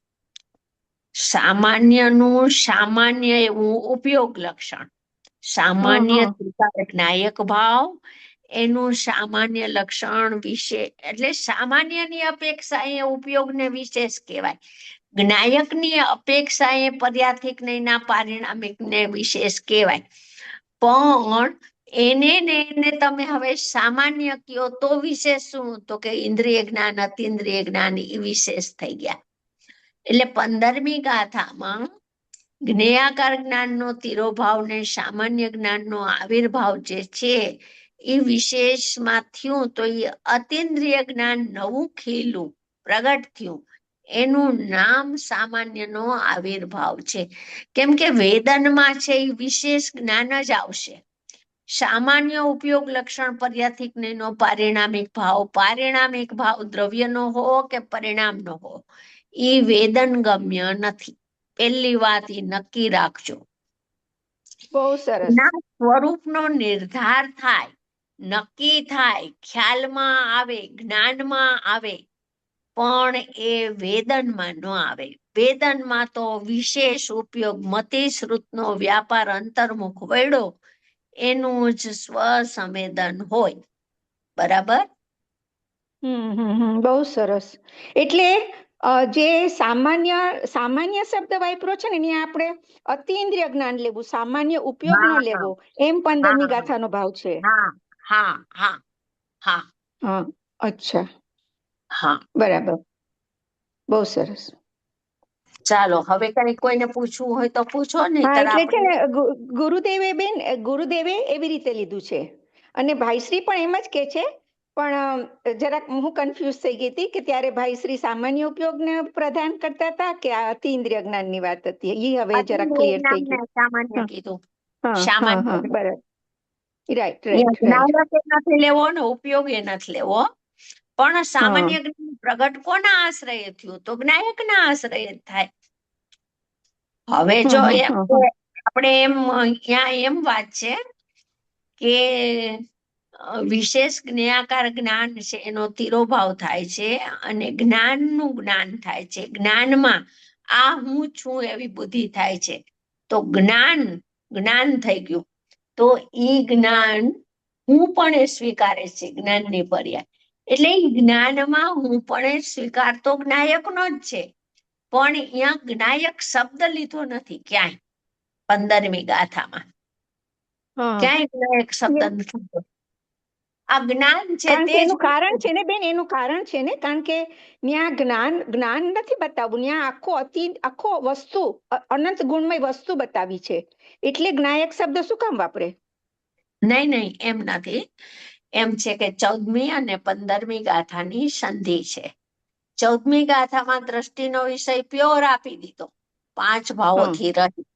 સામાન્યનું સામાન્ય એવું ઉપયોગ લક્ષણ, સામાન્ય જ્ઞાયક ભાવ એનું સામાન્ય લક્ષણ વિશે, એટલે સામાન્યની અપેક્ષાએ ઉપયોગને વિશેષ કહેવાય, જ્ઞાયકની અપેક્ષાએ પર્યાથિક નહીંના પારિણામિકને વિશેષ કહેવાય. પણ એને તમે હવે સામાન્ય કયો તો વિશેષ શું? તો કે ઇન્દ્રિય જ્ઞાન, અતિન્દ્રિય જ્ઞાન એ વિશેષ થઈ ગયા. એટલે 15મી ગાથામાં જ્ઞેયાકાર જ્ઞાનનો તિરોભાવ ને સામાન્ય જ્ઞાનનો આવિર્ભાવ જે છે એ વિશેષમાં થયું, તો એ અતિન્દ્રિય જ્ઞાન નવું ખીલું પ્રગટ થયું, એનું નામ સામાન્યનો આવિર્ભાવ છે. કેમ કે વેદનમાં છે એ વિશેષ જ્ઞાન જ આવશે. સામાન્ય ઉપયોગ લક્ષણ પર્યાથિક નો પારિણામિક ભાવ, પારિણામિક ભાવ દ્રવ્યનો હો કે પરિણામનો હો, એ વેદન ગમ્ય નથી. પહેલી વાત એ નક્કી રાખજો. બહુ સરસ. સ્વરૂપનો નિર્ધાર થાય, નક્કી થાય, ખ્યાલમાં આવે, જ્ઞાનમાં આવે, પણ એ વેદનમાં ન આવે. વેદનમાં તો વિશેષ ઉપયોગ મતિ શ્રુતનો વ્યાપાર અંતર્મુખ વળ્યો એનું જ સ્વસંવેદન હોય. બરાબર? બહુ સરસ. એટલે જે સામાન્ય શબ્દ વાપરો છે ને, ત્યાં આપણે અતિન્દ્રિય જ્ઞાન લેવું, સામાન્ય ઉપયોગ ન લેવો, એમ 15મી ગાથાનો ભાવ છે. હા, અચ્છા, હા, બરાબર, બહુ સરસ. ચાલો હવે કઈ કોઈને પૂછવું હોય તો પૂછો. નહીં એટલે છે ને ગુરુદેવે એવી રીતે લીધું છે, અને ભાઈશ્રી પણ એમ જ કે છે, પણ જરાક હું કન્ફ્યુઝ થઈ ગઈ હતી કે ત્યારે ભાઈશ્રી સામાન્ય ઉપયોગને પ્રદાન કરતા હતા કે આ અતિન્દ્રિય જ્ઞાનની વાત હતી. એ હવે જરાક ક્લિયર થઈ ગયું. સામાન્ય કીધું. બરાબર, રાઈટ. નથી લેવો ને ઉપયોગ એ નથી લેવો, પણ સામાન્ય જ્ઞાન પ્રગટ કોના આશ્રય થયું? તો જ્ઞાયકના આશ્રય થાય. હવે જો આપણે એમ વાત છે કે વિશેષ જ્ઞેયાકાર જ્ઞાન છે એનો તિરોભાવ થાય છે, અને જ્ઞાનનું જ્ઞાન થાય છે. જ્ઞાનમાં આ હું છું એવી બુદ્ધિ થાય છે. તો જ્ઞાન થઈ ગયું, તો ઈ જ્ઞાન હું પણ એ સ્વીકારે છે જ્ઞાનની પર્યાય. એટલે જ્ઞાનમાં હું પણ સ્વીકારતો જ્ઞાયકનો જ છે, પણ અહીંયા જ્ઞાયક શબ્દ લીધો નથી ક્યાંય 15મી ગાથામાં. ક્યાંય જ્ઞાયક શબ્દ નથી. આ જ્ઞાન છે એનું કારણ છે ને બેન, એનું કારણ છે ને, કારણ કે ત્યાં જ્ઞાન નથી બતાવવું, ત્યાં આખો વસ્તુ અનંત ગુણમય વસ્તુ બતાવી છે, એટલે જ્ઞાયક શબ્દ શું કામ વાપરે? નહીં, એમ નથી. એમ છે કે 14મી અને 15મી ગાથાની સંધિ છે. 14મી ગાથામાં દ્રષ્ટિનો વિષય પ્યોર આપી દીધો, 5 ભાવોથી રહિત.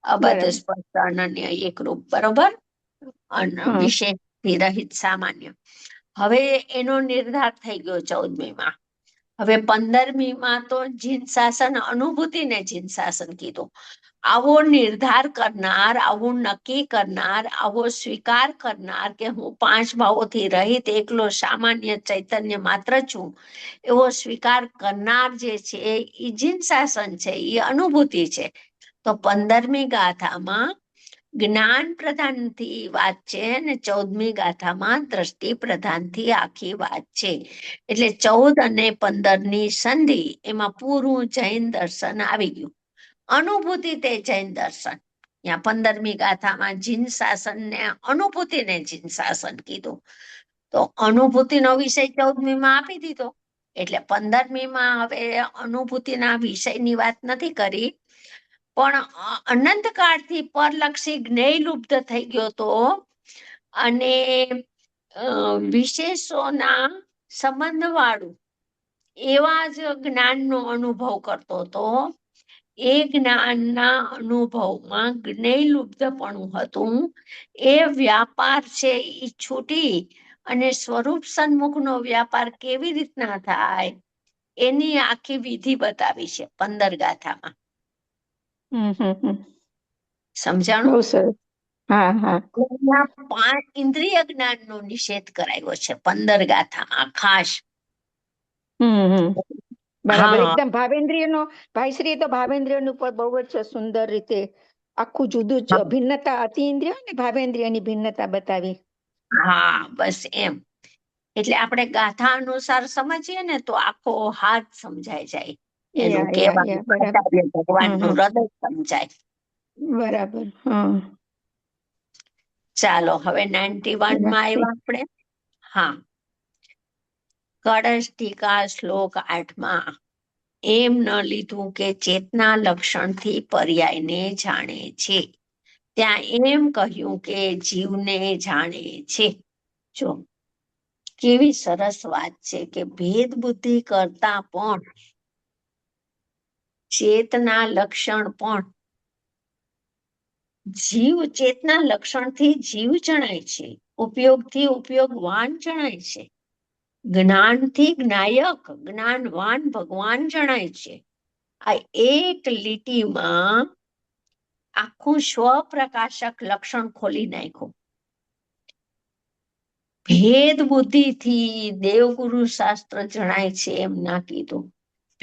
અબદ્ધ બરાબર. સ્પષ્ટ અનન્ય એકરૂપ, બરોબર, અને હા. વિશેષથી રહિત સામાન્ય. હવે એનો નિર્ધાર થઈ ગયો 14મીમાં. હવે 15મીમાં તો જીન શાસન અનુભૂતિને જીન શાસન કીધું. આવો નિર્ધાર કરનાર, આવું નક્કી કરનાર, આવો સ્વીકાર કરનાર કે હું 5 ભાવોથી રહિત એકલો સામાન્ય ચૈતન્ય માત્ર છું, એવો સ્વીકાર કરનાર જે છે એ જીન શાસન છે, એ અનુભૂતિ છે. તો 15મી ગાથામાં જ્ઞાન પ્રધાનથી વાત છે ને 14મી ગાથામાં દ્રષ્ટિ પ્રધાનથી આખી વાત છે. એટલે 14 અને 15ની સંધિ એમાં પૂરું જૈન દર્શન આવી ગયું. અનુભૂતિ તે જૈન દર્શન. ત્યાં 15મી ગાથામાં જીન શાસન ને અનુભૂતિને જીન શાસન કીધું. તો અનુભૂતિનો વિષય 14મીમાં આપી દીધો. એટલે 15મીમાં હવે અનુભૂતિના વિષયની વાત નથી કરી, પણ અનંતકાળથી પરલક્ષી જ્ઞેય લુપ્ત થઈ ગયો તો, અને વિશેષોના સંબંધવાળું એવા જ જ્ઞાનનો અનુભવ કરતો હતો. એ જ્ઞાનના અનુભવમાં જ્ઞેય લુપ્તપણું હતું. એ વ્યાપાર છે એ છૂટી અને સ્વરૂપ સન્મુખનો વ્યાપાર કેવી રીતના થાય એની આખી વિધિ બતાવી છે 15 ગાથામાં. સમજાણું? બહુ સરસ. હા હા. 5 ઇન્દ્રિય જ્ઞાનનો નિષેધ કરાયો છે 15 ગાથામાં ખાસ. બરાબર. હા એકદમ ભાવેન્દ્રિયનો ભાઈશ્રીએ તો ભાવેન્દ્રિયનું પર બહુ જ સુંદર રીતે આખું જુદું જ ભિન્નતા, અતિઇન્દ્રિય અને ભાવેન્દ્રિયની ભિન્નતા બતાવી. હા, બસ એમ. એટલે આપણે ગાથા અનુસાર સમજીએ ને તો આખો હાથ સમજાય જાય. એનું કહેવાનું આચાર્ય ભગવાનનું હૃદય સમજાય. બરાબર. હા. ચાલો હવે 91માં આવ્યા આપણે. હા, કળશ ટીકા શ્લોક 8માં. એમ ન લીધું કે ચેતના લક્ષણથી પર્યાયને જાણે છે. ત્યાં એમ કહ્યું કે જીવને જાણે છે. જો કેવી સરસ વાત છે કે ભેદ બુદ્ધિ કરતા પણ ચેતના લક્ષણ પણ જીવ, ચેતના લક્ષણથી જીવ જણાય છે, ઉપયોગથી ઉપયોગવાન જણાય છે, જ્ઞાનથી જ્ઞાયક જ્ઞાનવાન ભગવાન જણાય છે. આ એક લીટીમાં આખું સ્વપ્રકાશક લક્ષણ ખોલી નાખ્યું. ભેદ બુદ્ધિથી દેવગુરુ શાસ્ત્ર જણાય છે એમ ના કીધું.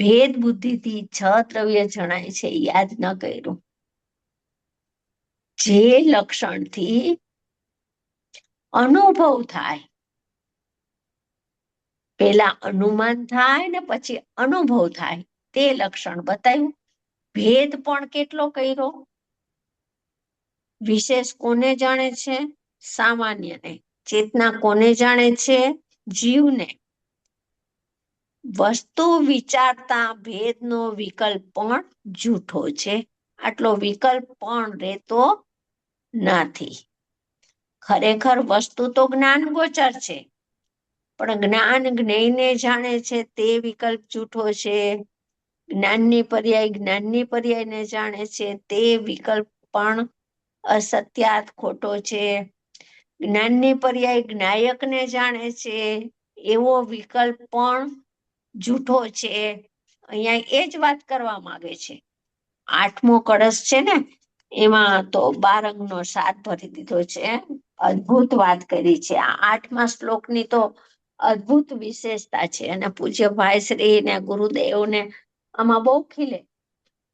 ભેદ બુદ્ધિથી 6 દ્રવ્ય જણાય છે યાદ ન કર્યું. જે લક્ષણથી અનુભવ થાય, પેલા અનુમાન થાય ને પછી અનુભવ થાય, તે લક્ષણ બતાવ્યું. ભેદ પણ કેટલો કર્યો. વિશેષ કોને જાણે છે? સામાન્યને. ચેતના કોને જાણે છે? જીવને. વસ્તુ વિચારતા ભેદનો વિકલ્પ પણ જૂઠો છે. આટલો વિકલ્પ પણ રહેતો નથી. ખરેખર વસ્તુ તો જ્ઞાન ગોચર છે, પણ જ્ઞાન જ્ઞેયને જાણે છે તે વિકલ્પ જૂઠો છે. જ્ઞાનની પર્યાયને જાણે છે તે વિકલ્પ પણ અસત્યાત ખોટો છે. જ્ઞાનની પર્યાય જ્ઞાયકને જાણે છે એવો વિકલ્પ પણ જૂઠો છે. અહીંયા એ જ વાત કરવા માંગે છે. 8મો કળશ છે ને એમાં તો 12 અંગનો 7 ભરી દીધો છે. અદ્ભુત વાત કરી છે. આ 8મા શ્લોકની તો અદ્ભુત વિશેષતા છે અને પૂજ્ય ભાઈશ્રી ને ગુરુદેવને આમાં બહુ ખીલે.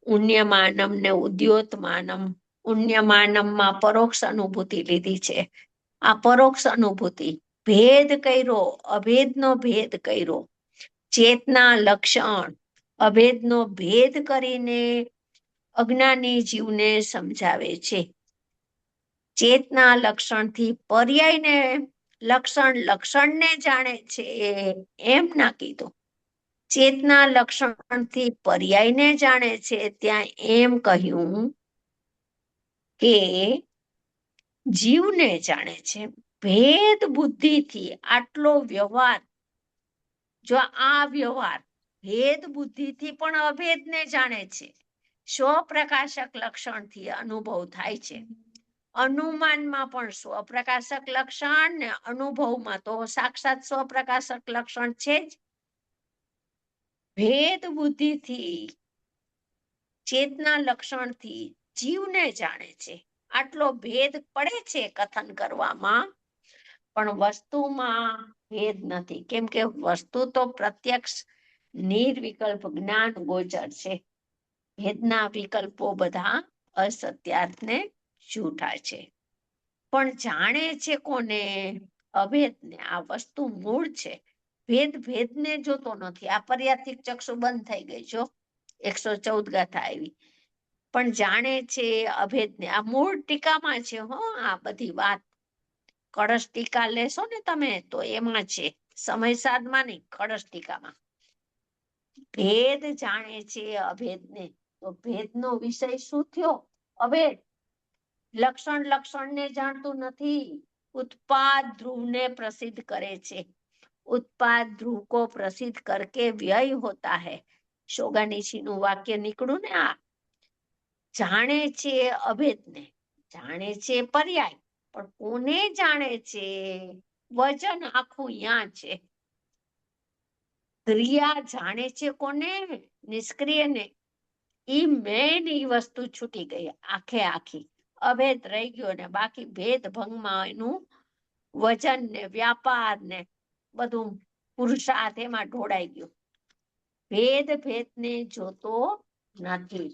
ઉન્યમાનમ ને ઉદ્યોતમાનમ. ઉન્યમાનમમાં પરોક્ષ અનુભૂતિ લીધી છે. આ પરોક્ષ અનુભૂતિ, ભેદ કર્યો, અભેદનો ભેદ કર્યો, ચેતના લક્ષણ અભેદનો ભેદ કરીને અજ્ઞાની જીવને સમજાવે છે. ચેતના લક્ષણથી પર્યાયને લક્ષણને જાણે છે એમ ના કીધું. ચેતના લક્ષણથી પર્યાયને જાણે છે ત્યાં એમ કહ્યું કે જીવને જાણે છે. ભેદ બુદ્ધિથી આટલો વ્યવહાર, જો આ વ્યવહાર ભેદ બુદ્ધિથી પણ અભેદને જાણે છે, સ્વપ્રકાશક લક્ષણથી અનુભવ થાય છે. અનુમાનમાં પણ સ્વપ્રકાશક લક્ષણ ને અનુભવમાં તો સાક્ષાત સ્વપ્રકાશક લક્ષણ છે જ. ભેદ બુદ્ધિથી ચેતના લક્ષણથી જીવને જાણે છે. આટલો ભેદ પડે છે કથન કરવામાં, પણ વસ્તુમાં ભેદ નથી, કેમ કે વસ્તુ તો પ્રત્યક્ષ નિર્વિકલ્પ જ્ઞાન ગોચર છે. ભેદના વિકલ્પો બધા અસત્યાર્થને જૂઠા છે. પણ જાણે છે કોને? અભેદને. આ વસ્તુ મૂળ છે. ભેદને જોતો નથી. આ પર્યાતિક ચક્ષુ બંધ થઈ ગઈ છો, 114 ગાથા આવી. પણ જાણે છે અભેદને. આ મૂળ ટીકામાં છે હો. આ બધી વાત કળશ ટીકા લેશો ને તમે તો એમાં છે, સમય સાધમાં નહીં, કળશ ટીકામાં. ભેદ જાણે છે અભેદને. તો ભેદનો વિષય શું થયો? અભેદ. લક્ષણને જાણતું નથી. उत्पाद ध्रुव ने प्रसिद्ध करे छे. उत्पाद ध्रुव को प्रसिद्ध करके व्यय होता है. शोगानिशी નું વાક્ય નીકળું ને આ. જાણે છે અભેદને, જાણે છે પર્યાય, પણ કોને જાણે છે? વજન આખું યાં છે. ક્રિયા જાણે છે કોને? નિષ્ક્રિય ને. ઈ મેન ઈ વસ્તુ છૂટી ગઈ આખે આખી. અભેદ રહી ગયો ને બાકી ભેદ ભંગમાં એનું વજન ને વ્યાપાર ને બધું પુરુષાર્થ એમાં ઢોળાઈ ગયું. ભેદને જોતો નથી,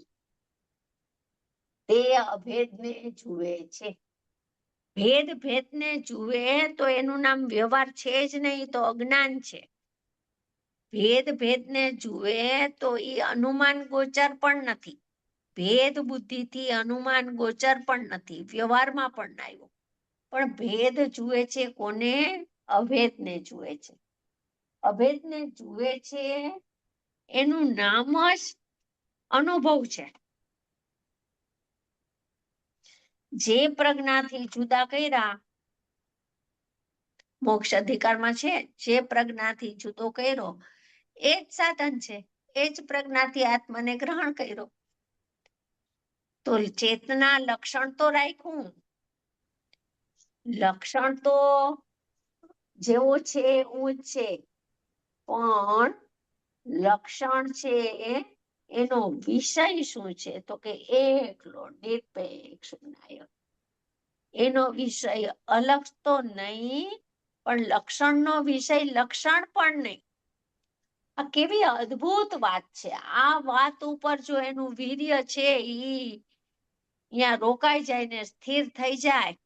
તે અભેદને જુએ છે. ભેદને જુએ તો એનું નામ વ્યવહાર છે જ નહીં, તો અજ્ઞાન છે. ભેદને જુએ તો એ અનુમાન ગોચર પણ નથી. ભેદ બુદ્ધિથી અનુમાન ગોચર પણ નથી, વ્યવહારમાં પણ ના આવ્યો. પણ ભેદ જુએ છે કોને? અભેદને જુએ છે. અભેદને જુએ છે એનું નામ જ અનુભવ છે. જે પ્રજ્ઞાથી જુદા કર્યા, મોક્ષ અધિકારમાં છે, જે પ્રજ્ઞાથી જુદો કર્યો એ જ સાધન છે. એ જ પ્રજ્ઞાથી આત્માને ગ્રહણ કર્યો. તો ચેતના લક્ષણ તો રાખ્યું, લક્ષણ તો જેવો છે એવું જ છે, પણ લક્ષણ છે એનો વિષય શું છે? તો કે એકલો નિરપેક્ષ નાયક. એનો વિષય અલગ તો નહીં, પણ લક્ષણનો વિષય લક્ષણ પણ નહીં. આ કેવી અદ્ભુત વાત છે. આ વાત ઉપર જો એનું વીર્ય છે ઈ અહીંયા રોકાઈ જાય ને સ્થિર થઈ જાય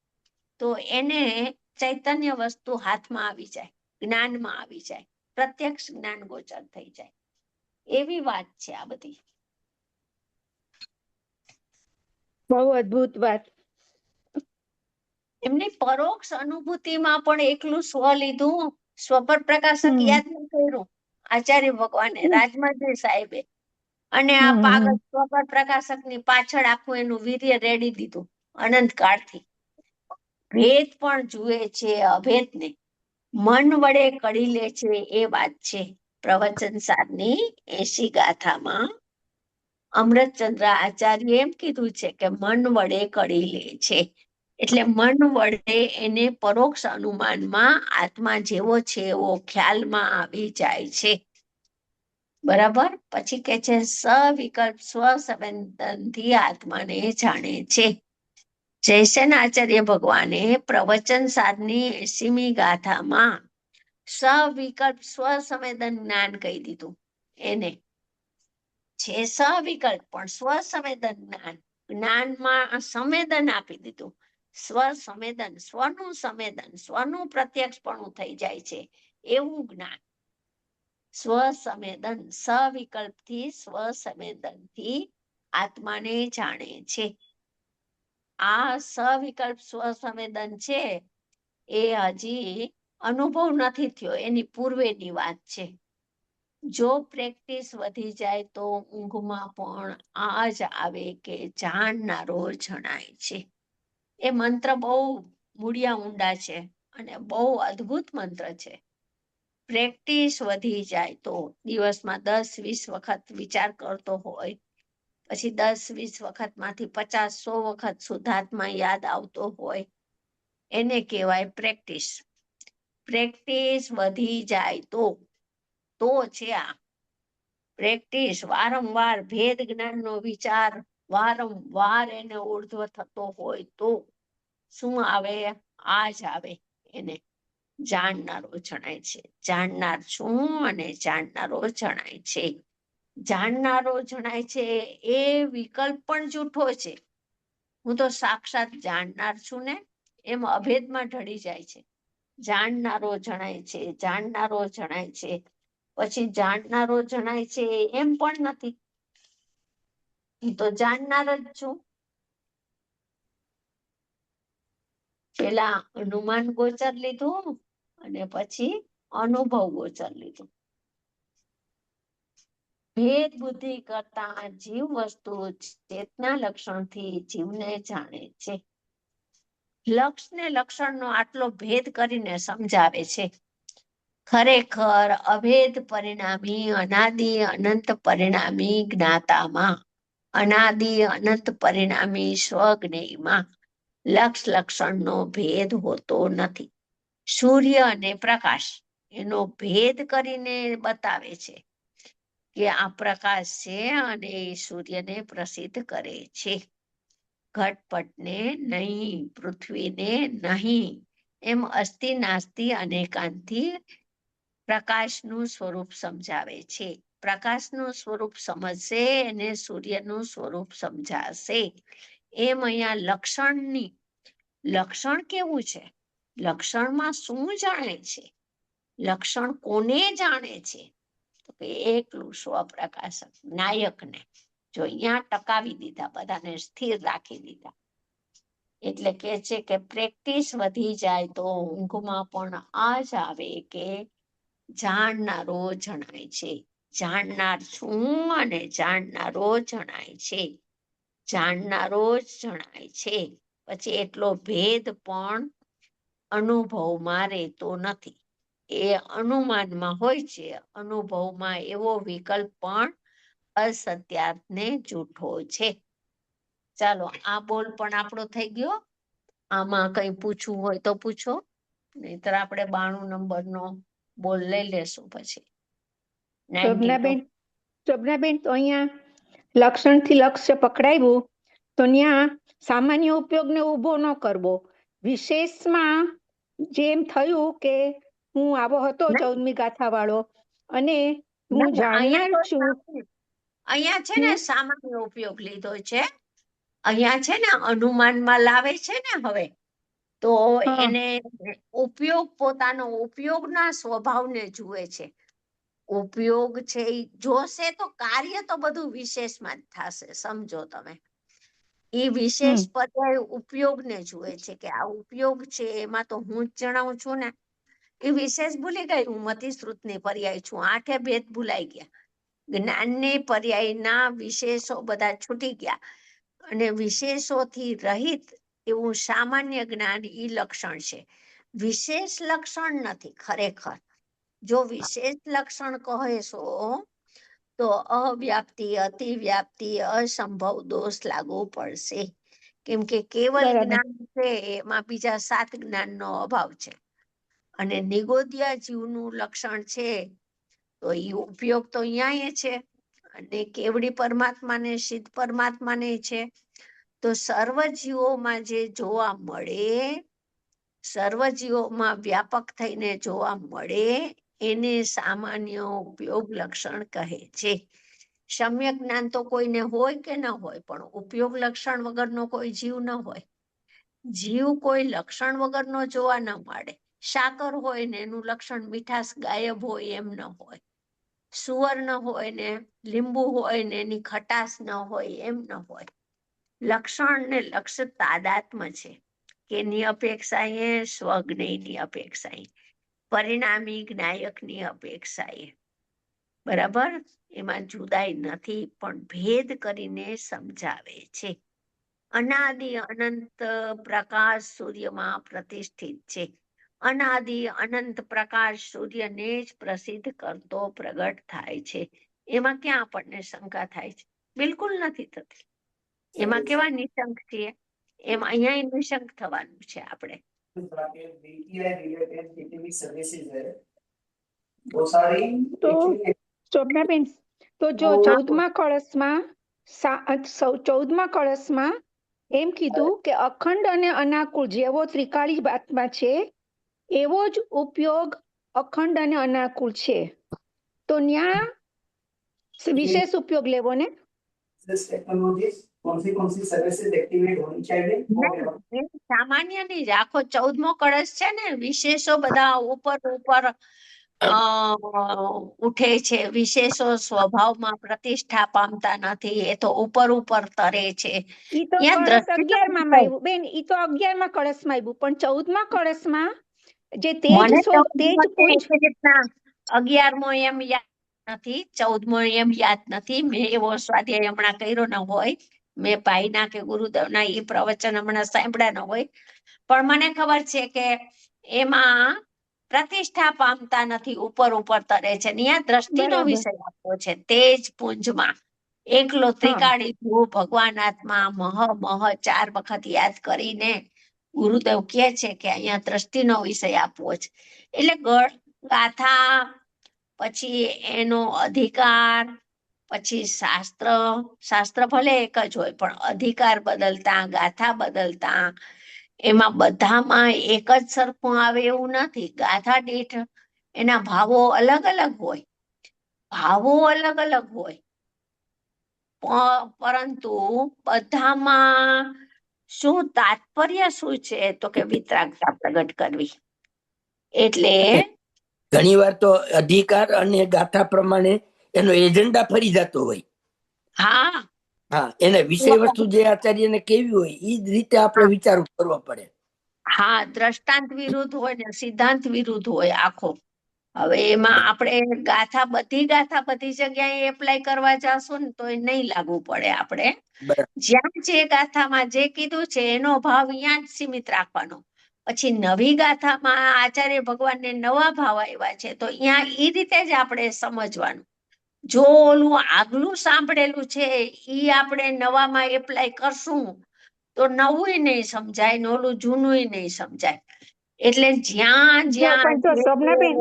તો એને ચૈતન્ય વસ્તુ હાથમાં આવી જાય, જ્ઞાનમાં આવી જાય, પ્રત્યક્ષ જ્ઞાન ગોચર થઈ જાય. એવી વાત છે આ બધી. બહુ અદ્ભુત વાત. એમની પરોક્ષ અનુભૂતિમાં પણ એકલું સ્વ લીધું, સ્વપર પ્રકાશક યાદ ન કર્યું આચાર્ય ભગવાને, રાજમંત્રી સાહેબે, અને આ પાગલ સ્વપર પ્રકાશક ની પાછળ આખું એનું વીર્ય રેડી દીધું અનંત કાળથી. ભેદ પણ જુએ છે અભેદને, મન વડે કડી લે છે એ વાત છે. પ્રવચન સારની 80 ગાથામાં અમૃતચંદ્ર આચાર્ય એમ કીધું છે કે મન વડે કડી લે છે. એટલે મન વડે એને પરોક્ષ અનુમાનમાં આત્મા જેવો છે એવો ખ્યાલમાં આવી જાય છે. બરાબર. પછી કે છે સવિકલ્પ સ્વસંવેદનથી આત્માને જાણે છે. જયસેન આચાર્ય ભગવાને પ્રવચન સારની 80મી ગાથામાં સવિકલ્પ સ્વસંવેદન જ્ઞાન કહી દીધું. એને છે સવિકલ્પ પણ સ્વસંવેદન જ્ઞાનમાં સંવેદન આપી દીધું. સ્વસંવેદન, સ્વનું સંવેદન, સ્વનું પ્રત્યક્ષપણું થઈ જાય છે એવું જ્ઞાન. સ્વસંવેદન, સવિકલ્પથી સ્વસંવેદનથી આત્માને જાણે છે. આ સવિકલ્પ સ્વસંવેદન છે એ હજી અનુભવ નથી થયો, એની પૂર્વેની વાત છે. જો પ્રેક્ટિસ વધી જાય તો ઊંઘમાં પણ આ જ આવે કે જાણનારો જણાય છે. એ મંત્ર બહુ મૂળિયા ઊંડા છે અને બહુ અદ્ભુત મંત્ર છે. પ્રેક્ટિસ વધી જાય તો દિવસમાં 10-20 વખત વિચાર કરતો હોય પછી 10-20 વખતમાંથી 50-100 વખત શુદ્ધાત્મા યાદ આવતો હોય એને કહેવાય પ્રેક્ટિસ. પ્રેક્ટિસ વધી જાય તો છે આ પ્રેક્ટિસ. વારંવાર ભેદ જ્ઞાનનો વિચાર વારંવાર એને ઉર્ધ્વ થતો હોય તો શું આવે? આ જ આવે. એને જાણનારો જણાય છે. જાણનાર છું અને જાણનારો જણાય છે. જાણનારો જણાય છે એ વિકલ્પ પણ જૂઠો છે. હું તો સાક્ષાત જાણનાર છું ને એમ અભેદમાં ઢળી જાય છે. જાણનારો જણાય છે, જાણનારો જણાય છે. પછી જાણનારો જણાય છે એમ પણ નથી. હું તો જાણનાર જ છું. પેલા અનુમાન ગોચર લીધું અને પછી અનુભવ ગોચર લીધું. ભેદ બુદ્ધિ કરતા જીવ વસ્તુ ચેતના લક્ષણથી જીવને જાણે છે. લક્ષ ને લક્ષણનો આટલો ભેદ કરીને સમજાવે છે. ખરેખર અભેદ પરિણામી અનાદિ અનંત પરિણામી જ્ઞાતામાં, અનાદિ અનંત પરિણામી સ્વજ્ઞેયમાં લક્ષ લક્ષણનો ભેદ હોતો નથી. સૂર્ય અને પ્રકાશ એનો ભેદ કરીને બતાવે છે કે આ પ્રકાશ છે અને એ સૂર્યને પ્રસિદ્ધ કરે છે. ઘટપટને નહીં, પૃથ્વીને નહીં, એમ અસ્થિ નાસ્તિ અનેકાંતથી પ્રકાશનું સ્વરૂપ સમજાવે છે. પ્રકાશનું સ્વરૂપ સમજશે એને સૂર્યનું સ્વરૂપ સમજાશે. એમ અહીંયા લક્ષણ કેવું છે? લક્ષણમાં શું જાણે છે? લક્ષણ કોને જાણે છે? તો કે એકલું સ્વપ્રકાશક નાયકને. જો અહીંયા ટકાવી દીધા, બધાને સ્થિર રાખી દીધા. એટલે કે છે કે પ્રેક્ટિસ વધી જાય તો ઊંઘમાં પણ આ જ આવે કે જાણનારો જણાય છે. જાણનાર છું અને જાણનારો જણાય છે. જાણનારો જ જણાય છે. પછી એટલો ભેદ પણ અનુભવમાં રહેતો નથી. એ અનુમાનમાં હોય છે. અનુભવમાં એવો વિકલ્પ પણ અસત્યાર્થને જૂઠો છે. ચાલો, આ બોલ પણ આપણો થઈ ગયો. આમાં કઈ પૂછવું હોય તો પૂછો, નહીતર આપણે 92 નંબરનો બોલ લઈ લેશું. પછી શોભનાબેન, તો અહીંયા લક્ષણથી લક્ષ્ય પકડાયું તો ત્યાં સામાન્ય ઉપયોગને ઉભો ન કરવો. વિશેષમાં જેમ થયું કે હું આવો હતો 14મી ગાથા વાળો અને હું જાણનાર છું. અહીંયા છે ને સામાન્ય ઉપયોગ લીધો છે. અહીંયા છે ને અનુમાનમાં લાવે છે ને હવે તો એને ઉપયોગ, પોતાનો ઉપયોગના સ્વભાવને જુએ છે. ઉપયોગ છે એ જોશે તો કાર્ય તો બધું વિશેષમાં જ થશે. સમજો તમે, એ વિશેષ પર્યાય ઉપયોગને જુએ છે કે આ ઉપયોગ છે એમાં તો હું જ જણાવું છું ને. એ વિશેષ ભૂલી ગઈ. હું મતિશ્રુતની પર્યાય છું. 8 ભેદ ભૂલાઈ ગયા. જ્ઞાનની પર્યાયના વિશેષો બધા છૂટી ગયા અને વિશેષોથી રહિત એવું સામાન્ય જ્ઞાન ઈ લક્ષણ છે. વિશેષ લક્ષણ નથી ખરેખર. જો વિશેષ લક્ષણ કહેશો તો અવ્યાપ્તિ, અતિવ્યાપ્તિ, અસંભવ દોષ લાગુ પડશે. કેમ કે કેવલ જ્ઞાન છે એમાં બીજા 7 જ્ઞાનનો અભાવ છે. અને નિગોદિયા જીવનું લક્ષણ છે તો એ ઉપયોગ તો અહીંયા છે અને કેવડી પરમાત્માને, સિદ્ધ પરમાત્માને છે. તો સર્વ જીવોમાં જે જોવા મળે, સર્વ જીવોમાં વ્યાપક થઈને જોવા મળે એને સામાન્ય ઉપયોગ લક્ષણ કહે છે. સમ્યક જ્ઞાન તો કોઈને હોય કે ન હોય, પણ ઉપયોગ લક્ષણ વગરનો કોઈ જીવ ન હોય. જીવ કોઈ લક્ષણ વગરનો જોવા ન મળે. સાકર હોય ને એનું લક્ષણ મીઠાશ ગાયબ હોય એમ ન હોય. સુવર ન હોય ને લીંબુ હોય ને એની ખટાશ ન હોય એમ ન હોય. લક્ષણ ને લક્ષ્ય તાદાત્મ છે. કેની અપેક્ષાએ? સ્વજ્ઞેયની અપેક્ષાએ, પરિણામી જ્ઞાયકની અપેક્ષાએ. બરાબર? એમાં જુદાઈ નથી, પણ ભેદ કરીને સમજાવે છે. અનાદિ અનંત પ્રકાશ સૂર્યમાં પ્રતિષ્ઠિત છે. અનાદિ અનંત પ્રકાશ સૂર્યને જ પ્રસિદ્ધ કરતો પ્રગટ થાય છે. એમાં ક્યાં આપણને શંકા થાય છે? બિલકુલ નથી થતી. એમાં કેવા નિશંક છીએ એમ અહીંયા નિશંક થવાનું છે આપણે. તો શોભનાબેન, તો જો 14મા કળશમાં એમ કીધું કે અખંડ અને અનાકુળ જેવો ત્રિકાળી વાતમાં છે એવો જ ઉપયોગ અખંડ અને અનાકુળ છે, તો ન્યા વિશેષ ઉપયોગ લેવો ને. સામાન્ય નહીં જ આખો 14મો કળશ છે ને, વિશેષો બધા ઉપર ઉઠે છે. વિશેષો સ્વભાવમાં પ્રતિષ્ઠા પામતા નથી, એ તો ઉપર તરે છે. ઈ તો કળશ 11માં આવ્યું બેન, ઈ તો 11મા કળશમાં આવ્યું, પણ 14મા કળશમાં જે તેજ 11મો એમ યાદ નથી, 14મો એમ યાદ નથી. મેં એવો સ્વાધ્યાય હમણાં કર્યો ન હોય, મેં ભાઈના કે ગુરુદેવના એ પ્રવચન હમણાં સાંભળ્યા ન હોય, પણ મને ખબર છે કે એમાં પ્રતિષ્ઠા પામતા નથી, ઉપર તરે છે. ત્યાં દ્રષ્ટિનો વિષય આપવો છે. તેજ પુંજમાં એકલો ત્રિકાળી ધ્રુવ ભગવાન આત્મા મહ 4 વખત યાદ કરીને ગુરુદેવ કહે છે કે અહીંયા દ્રષ્ટિનો વિષય આપવો છે. એટલે ગાથા, પછી એનો અધિકાર, પછી શાસ્ત્ર ભલે એક જ હોય, પણ અધિકાર બદલતા, ગાથા બદલતા, એમાં બધામાં એક જ સરખું આવે એવું નથી. ગાથા દીઠ એના ભાવો અલગ હોય, પરંતુ બધામાં શું તાત્પર્ય શું છે, તો કે વિતરાગતા પ્રગટ કરવી. એટલે ઘણી વાર તો અધિકાર અને ગાથા પ્રમાણે એનો એજન્ડા ફરી જતો હોય. હા, એને વિષય વસ્તુ જે આચાર્યને કેવી હોય એ જ રીતે આપણે વિચાર કરવો પડે. હા, દ્રષ્ટાંત વિરુદ્ધ હોય ને સિદ્ધાંત વિરુદ્ધ હોય આખો. હવે એમાં આપણે બધી ગાથા બધી જગ્યાએ એપ્લાય કરવા જાશું ને તો એ નહીં લાગુ પડે. આપણે જ્યાં જે ગાથામાં જે કીધું છે એનો ભાવ અહીંયા જ સીમિત રાખવાનો. પછી નવી ગાથામાં આચાર્ય ભગવાનને નવા ભાવ આવ્યા છે, તો અહીંયા એ રીતે જ આપણે સમજવાનું. જો ઓલું આગલું સાંભળેલું છે ઈ આપણે નવામાં એપ્લાય કરશું તો નવું નહીં સમજાય ને ઓલું જૂનું નહીં સમજાય. એટલે જ્યાં શોભનાબેન,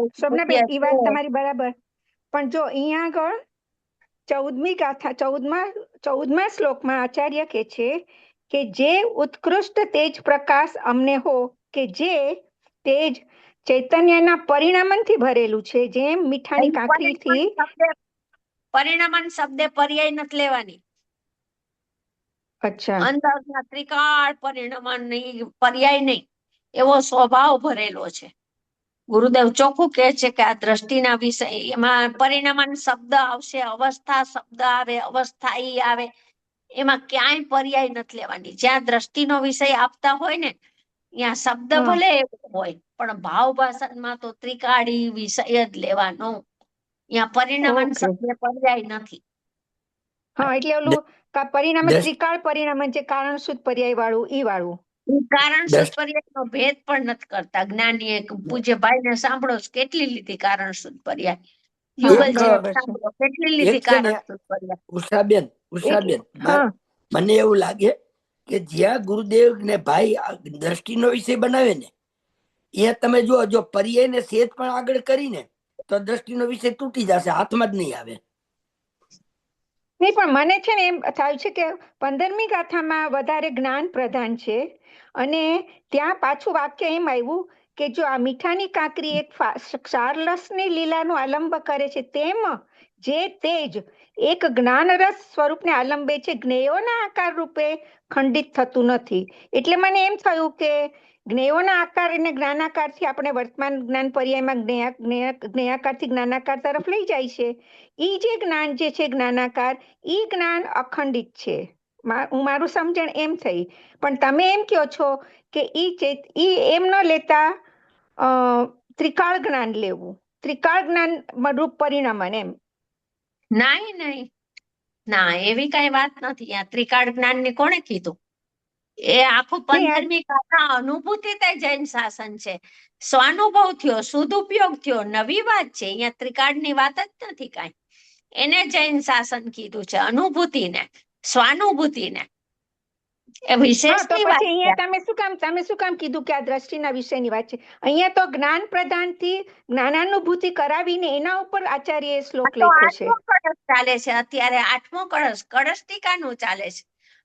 ઈ વાત તમારી બરાબર, પણ જો અહીંયા આગળ 14મી ગાથા 14મા શ્લોકમાં આચાર્ય કે છે કે જે ઉત્કૃષ્ટ તેજ પ્રકાશ અમને હો, કે જે તેજ ચૈતન્યના પરિણામનથી ભરેલું છે, જેમ મીઠાની કાંકરીથી. પરિણામન શબ્દે પર્યાય નથી લેવાની. અચ્છા, અંદરના ત્રિકાળ પરિણામન પર્યાય નહીં, એવો સ્વભાવ ભરેલો છે. ગુરુદેવ ચોખ્ખું કહે છે કે આ દ્રષ્ટિના વિષય એમાં પરિણામન શબ્દ આવશે, અવસ્થા શબ્દ આવે, અવસ્થાઈ આવે, એમાં ક્યાંય પર્યાય નથી લેવાની. જ્યાં દ્રષ્ટિનો વિષય આપતા હોય ને ત્યાં શબ્દ ભલે એવો હોય, પણ ભાવ ભાષણમાં તો ત્રિકાળી વિષય જ લેવાનો. ત્યાં પરિણામન શબ્દ પર્યાય નથી. હા, એટલે ઓલું પરિણામ ત્રિકાળ પરિણામન છે, કારણ શુદ્ધ પર્યાય વાળું ઈ વાળું. કારણ શુદ્ધ પર્યાયનો ભેદ પણ નથી કરતા જ્ઞાની. પૂજ્ય ભાઈને સાંભળો કેટલી લીધી કારણ શુદ્ધ પર્યાય. કેટલી લીધી કારણ શુદ્ધ પર્યાય. ઉષાબેન, મને એવું લાગે કે જ્યાં ગુરુદેવ ને ભાઈ દ્રષ્ટિનો વિષય બનાવે ને ત્યાં તમે જો પર્યાય ને સેજ પણ આગળ કરીને તો દ્રષ્ટિનો વિષય તૂટી જશે, હાથમાં જ નહીં આવે. નહીં, પણ મને છે ને એમ થાય છે કે 15મી ગાથામાં વધારે જ્ઞાન પ્રધાન છે, અને ત્યાં પાછું વાક્ય એમ આવ્યું કે જો આ મીઠાની કાંકરી એક ક્ષારરસની લીલાનો આલંબ કરે છે, તેમ જે તેજ એક જ્ઞાનરસ સ્વરૂપને આલંબે છે, જ્ઞેયોના આકાર રૂપે ખંડિત થતું નથી. એટલે મને એમ થયું કે જ્ઞેયોના આકાર અને જ્ઞાનાકારથી આપણે વર્તમાન જ્ઞાન પર્યાયમાં જ્ઞેયાકારથી જ્ઞાનાકાર તરફ લઈ જાય છે. ઈ જે જ્ઞાન જે છે જ્ઞાનાકાર, ઈ જ્ઞાન અખંડિત છે. મારું સમજણ એમ થઈ. પણ તમે એમ કહો છો કે ઈ એમ ન લેતા ત્રિકાળ જ્ઞાન લેવું, ત્રિકાળ જ્ઞાન રૂપ પરિણામન એમ. નહીં, ના, એવી કઈ વાત નથી. આ ત્રિકાળ જ્ઞાન ને કોણે કીધું? એ આખું 15મી ગાથા અનુભૂતિ જૈન શાસન છે. સ્વાનુભવ થયો, સદુપયોગ થયો, નવી વાત છે. અહીંયા ત્રિકાળ ની વાત જ નથી કાંઈ. એને જૈન શાસન કીધું છે, અનુભૂતિને, સ્વાનુભૂતિને. એ હા, તો વિશેષની વાત પછી છે. અહીંયા તમે શું કામ કીધું કે આ દ્રષ્ટિના વિષયની વાત છે? અહીંયા તો જ્ઞાન પ્રદાનથી જ્ઞાનાનુભૂતિ કરાવીને એના ઉપર આચાર્યએ શ્લોક તો લખ્યો છે. 8મો કળશ ચાલે છે અત્યારે, 8મો કળશ, કળશ ટીકાનું ચાલે છે.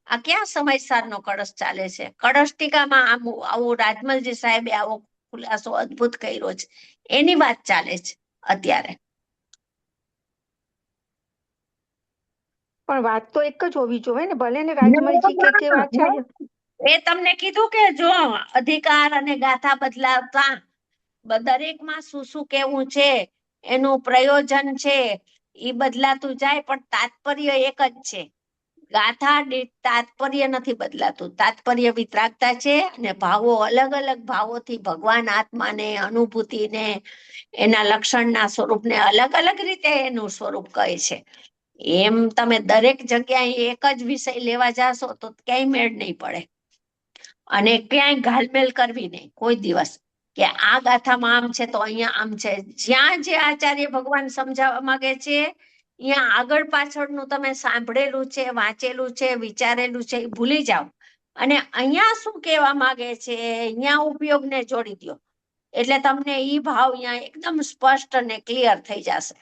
આ ક્યાં સમયસારનો કળશ ચાલે છે? કળશ ટીકામાં આવું રાજમલજી સાહેબે આવો ખુલાસો અદ્ભુત કર્યો છે, એની વાત ચાલે છે અત્યારે. પણ વાત તો એક જ હોવી જોઈએ ને, ભલે ને રાજમલજી કે આચાર્ય. એ તમને કીધું કે જો અધિકાર અને ગાથા બદલાવતા દરેકમાં શું શું કેવું છે, એનું પ્રયોજન છે, એ બદલાતું જાય, પણ તાત્પર્ય એક જ છે. ગાથા દીઠ તાત્પર્ય નથી બદલાતું. તાત્પર્ય વિતરાગતા છે, અને ભાવો અલગ અલગ ભાવોથી ભગવાન આત્માને, અનુભૂતિને, એના લક્ષણના સ્વરૂપને અલગ અલગ રીતે એનું સ્વરૂપ કહે છે. એમ તમે દરેક જગ્યાએ એક જ વિષય લેવા જાશો તો ક્યાંય મેળ નહીં પડે, અને ક્યાંય ઘાલમેલ કરવી નહીં કોઈ દિવસ, કે આ ગાથામાં આમ છે તો અહીંયા આમ છે. જ્યાં જે આચાર્ય ભગવાન સમજાવવા માંગે છે, અહીંયા આગળ પાછળનું તમે સાંભળેલું છે, વાંચેલું છે, વિચારેલું છે, એ ભૂલી જાઓ, અને અહીંયા શું કહેવા માંગે છે અહીંયા ઉપયોગને જોડી દો, એટલે તમને ઈ ભાવ અહીંયા એકદમ સ્પષ્ટ અને ક્લિયર થઈ જશે.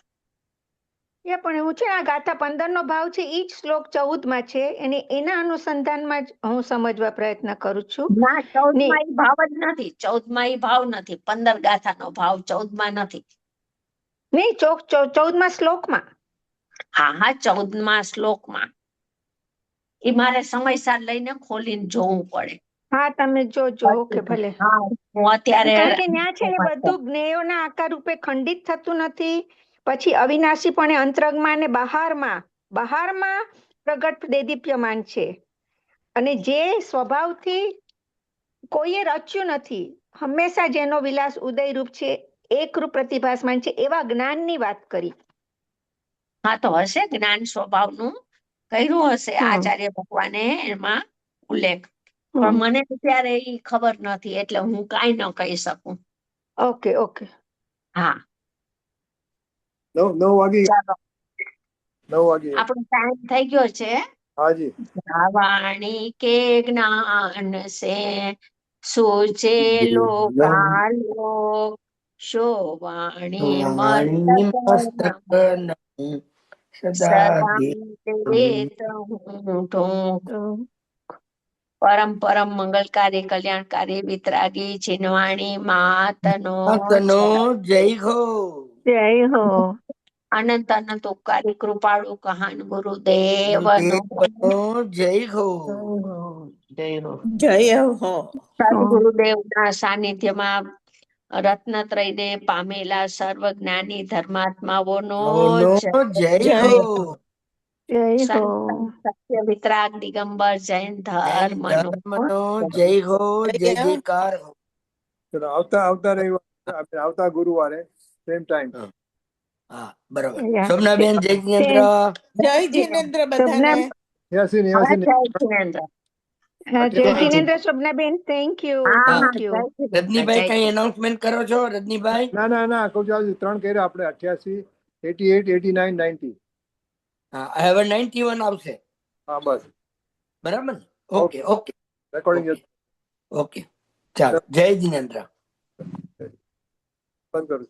પણ એવું છે, આ ગાથા 15 ભાવ છે, ઈ જ શ્લોક 14 છે, અને એના અનુસંધાનમાં જ હું સમજવા પ્રયત્ન કરું છું. ના, 14માં ઈ ભાવ જ નથી. 14માં ઈ ભાવ નથી. 15 ગાથાનો ભાવ 14માં નથી. નહીં, 14માં શ્લોકમાં. હા, 14માં શ્લોકમાં. ઈ મારે સમયસાર લઈને ખોલીને જોવું પડે. હા, તમે જોજો. ઓકે, ભલે. હા, હું અત્યારે કારણ કે ત્યાં છે ને બધું જ્ઞેયોના આકાર રૂપે ખંડિત થતું નથી. પછી અવિનાશીપણે અંતરંગમાં અને બહારમાં પ્રગટ દેદીપ્યમાન છે, અને જે સ્વભાવથી કોઈએ રચ્યું નથી, હંમેશા જેનો વિલાસ ઉદયરૂપ છે, એકરૂપ પ્રતિભાસમાન છે, એવા જ્ઞાનની વાત કરી. હા, તો હશે જ્ઞાન સ્વભાવનું કર્યું હશે આચાર્ય ભગવાને એમાં ઉલ્લેખ, પણ મને અત્યારે ઈ ખબર નથી, એટલે હું કાંઈ ન કહી શકું. Okay, okay. હા, 9 વાગી ચાલો, 9 વાગી. આપણો ટાઈમ થઈ ગયો છે. હાજી. વાણી કે જ્ઞાન સે સોચે લોકાલો, શોવાણી મસ્તક સદા પરમ પરમ મંગલકારી કલ્યાણકારી વિતરાગી છીનવાણી માતનો જય હો. જય હો. અનંત અનંત ઉપકારી કૃપાળુ કહાન ગુરુદેવ જય હો. જય હો. સદગુરુદેવના સાનિધ્યમાં રત્નત્રયને પામેલા સર્વ જ્ઞાની ધર્માત્માઓનો જય હો. સત્ય વિતરાગ દિગંબર જૈન ધર્મનો જય હો. જય જયકાર હો. ચલો, આવતા રવિવારે, આવતા ગુરુવારે સેમ ટાઈમ. હા, બરોબર. શોભનાબેન, જય જિનેન્દ્ર. જય જિનેન્દ્ર બધાને. જય જિનેન્દ્ર. જય જિનેન્દ્ર, શોભનાબેન. Thank you. રજનીભાઈ, કઈ એનાઉન્સમેન્ટ કરો છો? રજનીભાઈ. ના, કહું છું 3 કર્યા આપણે, 88, 88, 89, 90. હા, હવે 91 આવશે. હા, બસ. બરાબર. Okay, okay. રેકોર્ડિંગ ઓકે, ચાલો. જય જિનેન્દ્ર. બંધ કરું.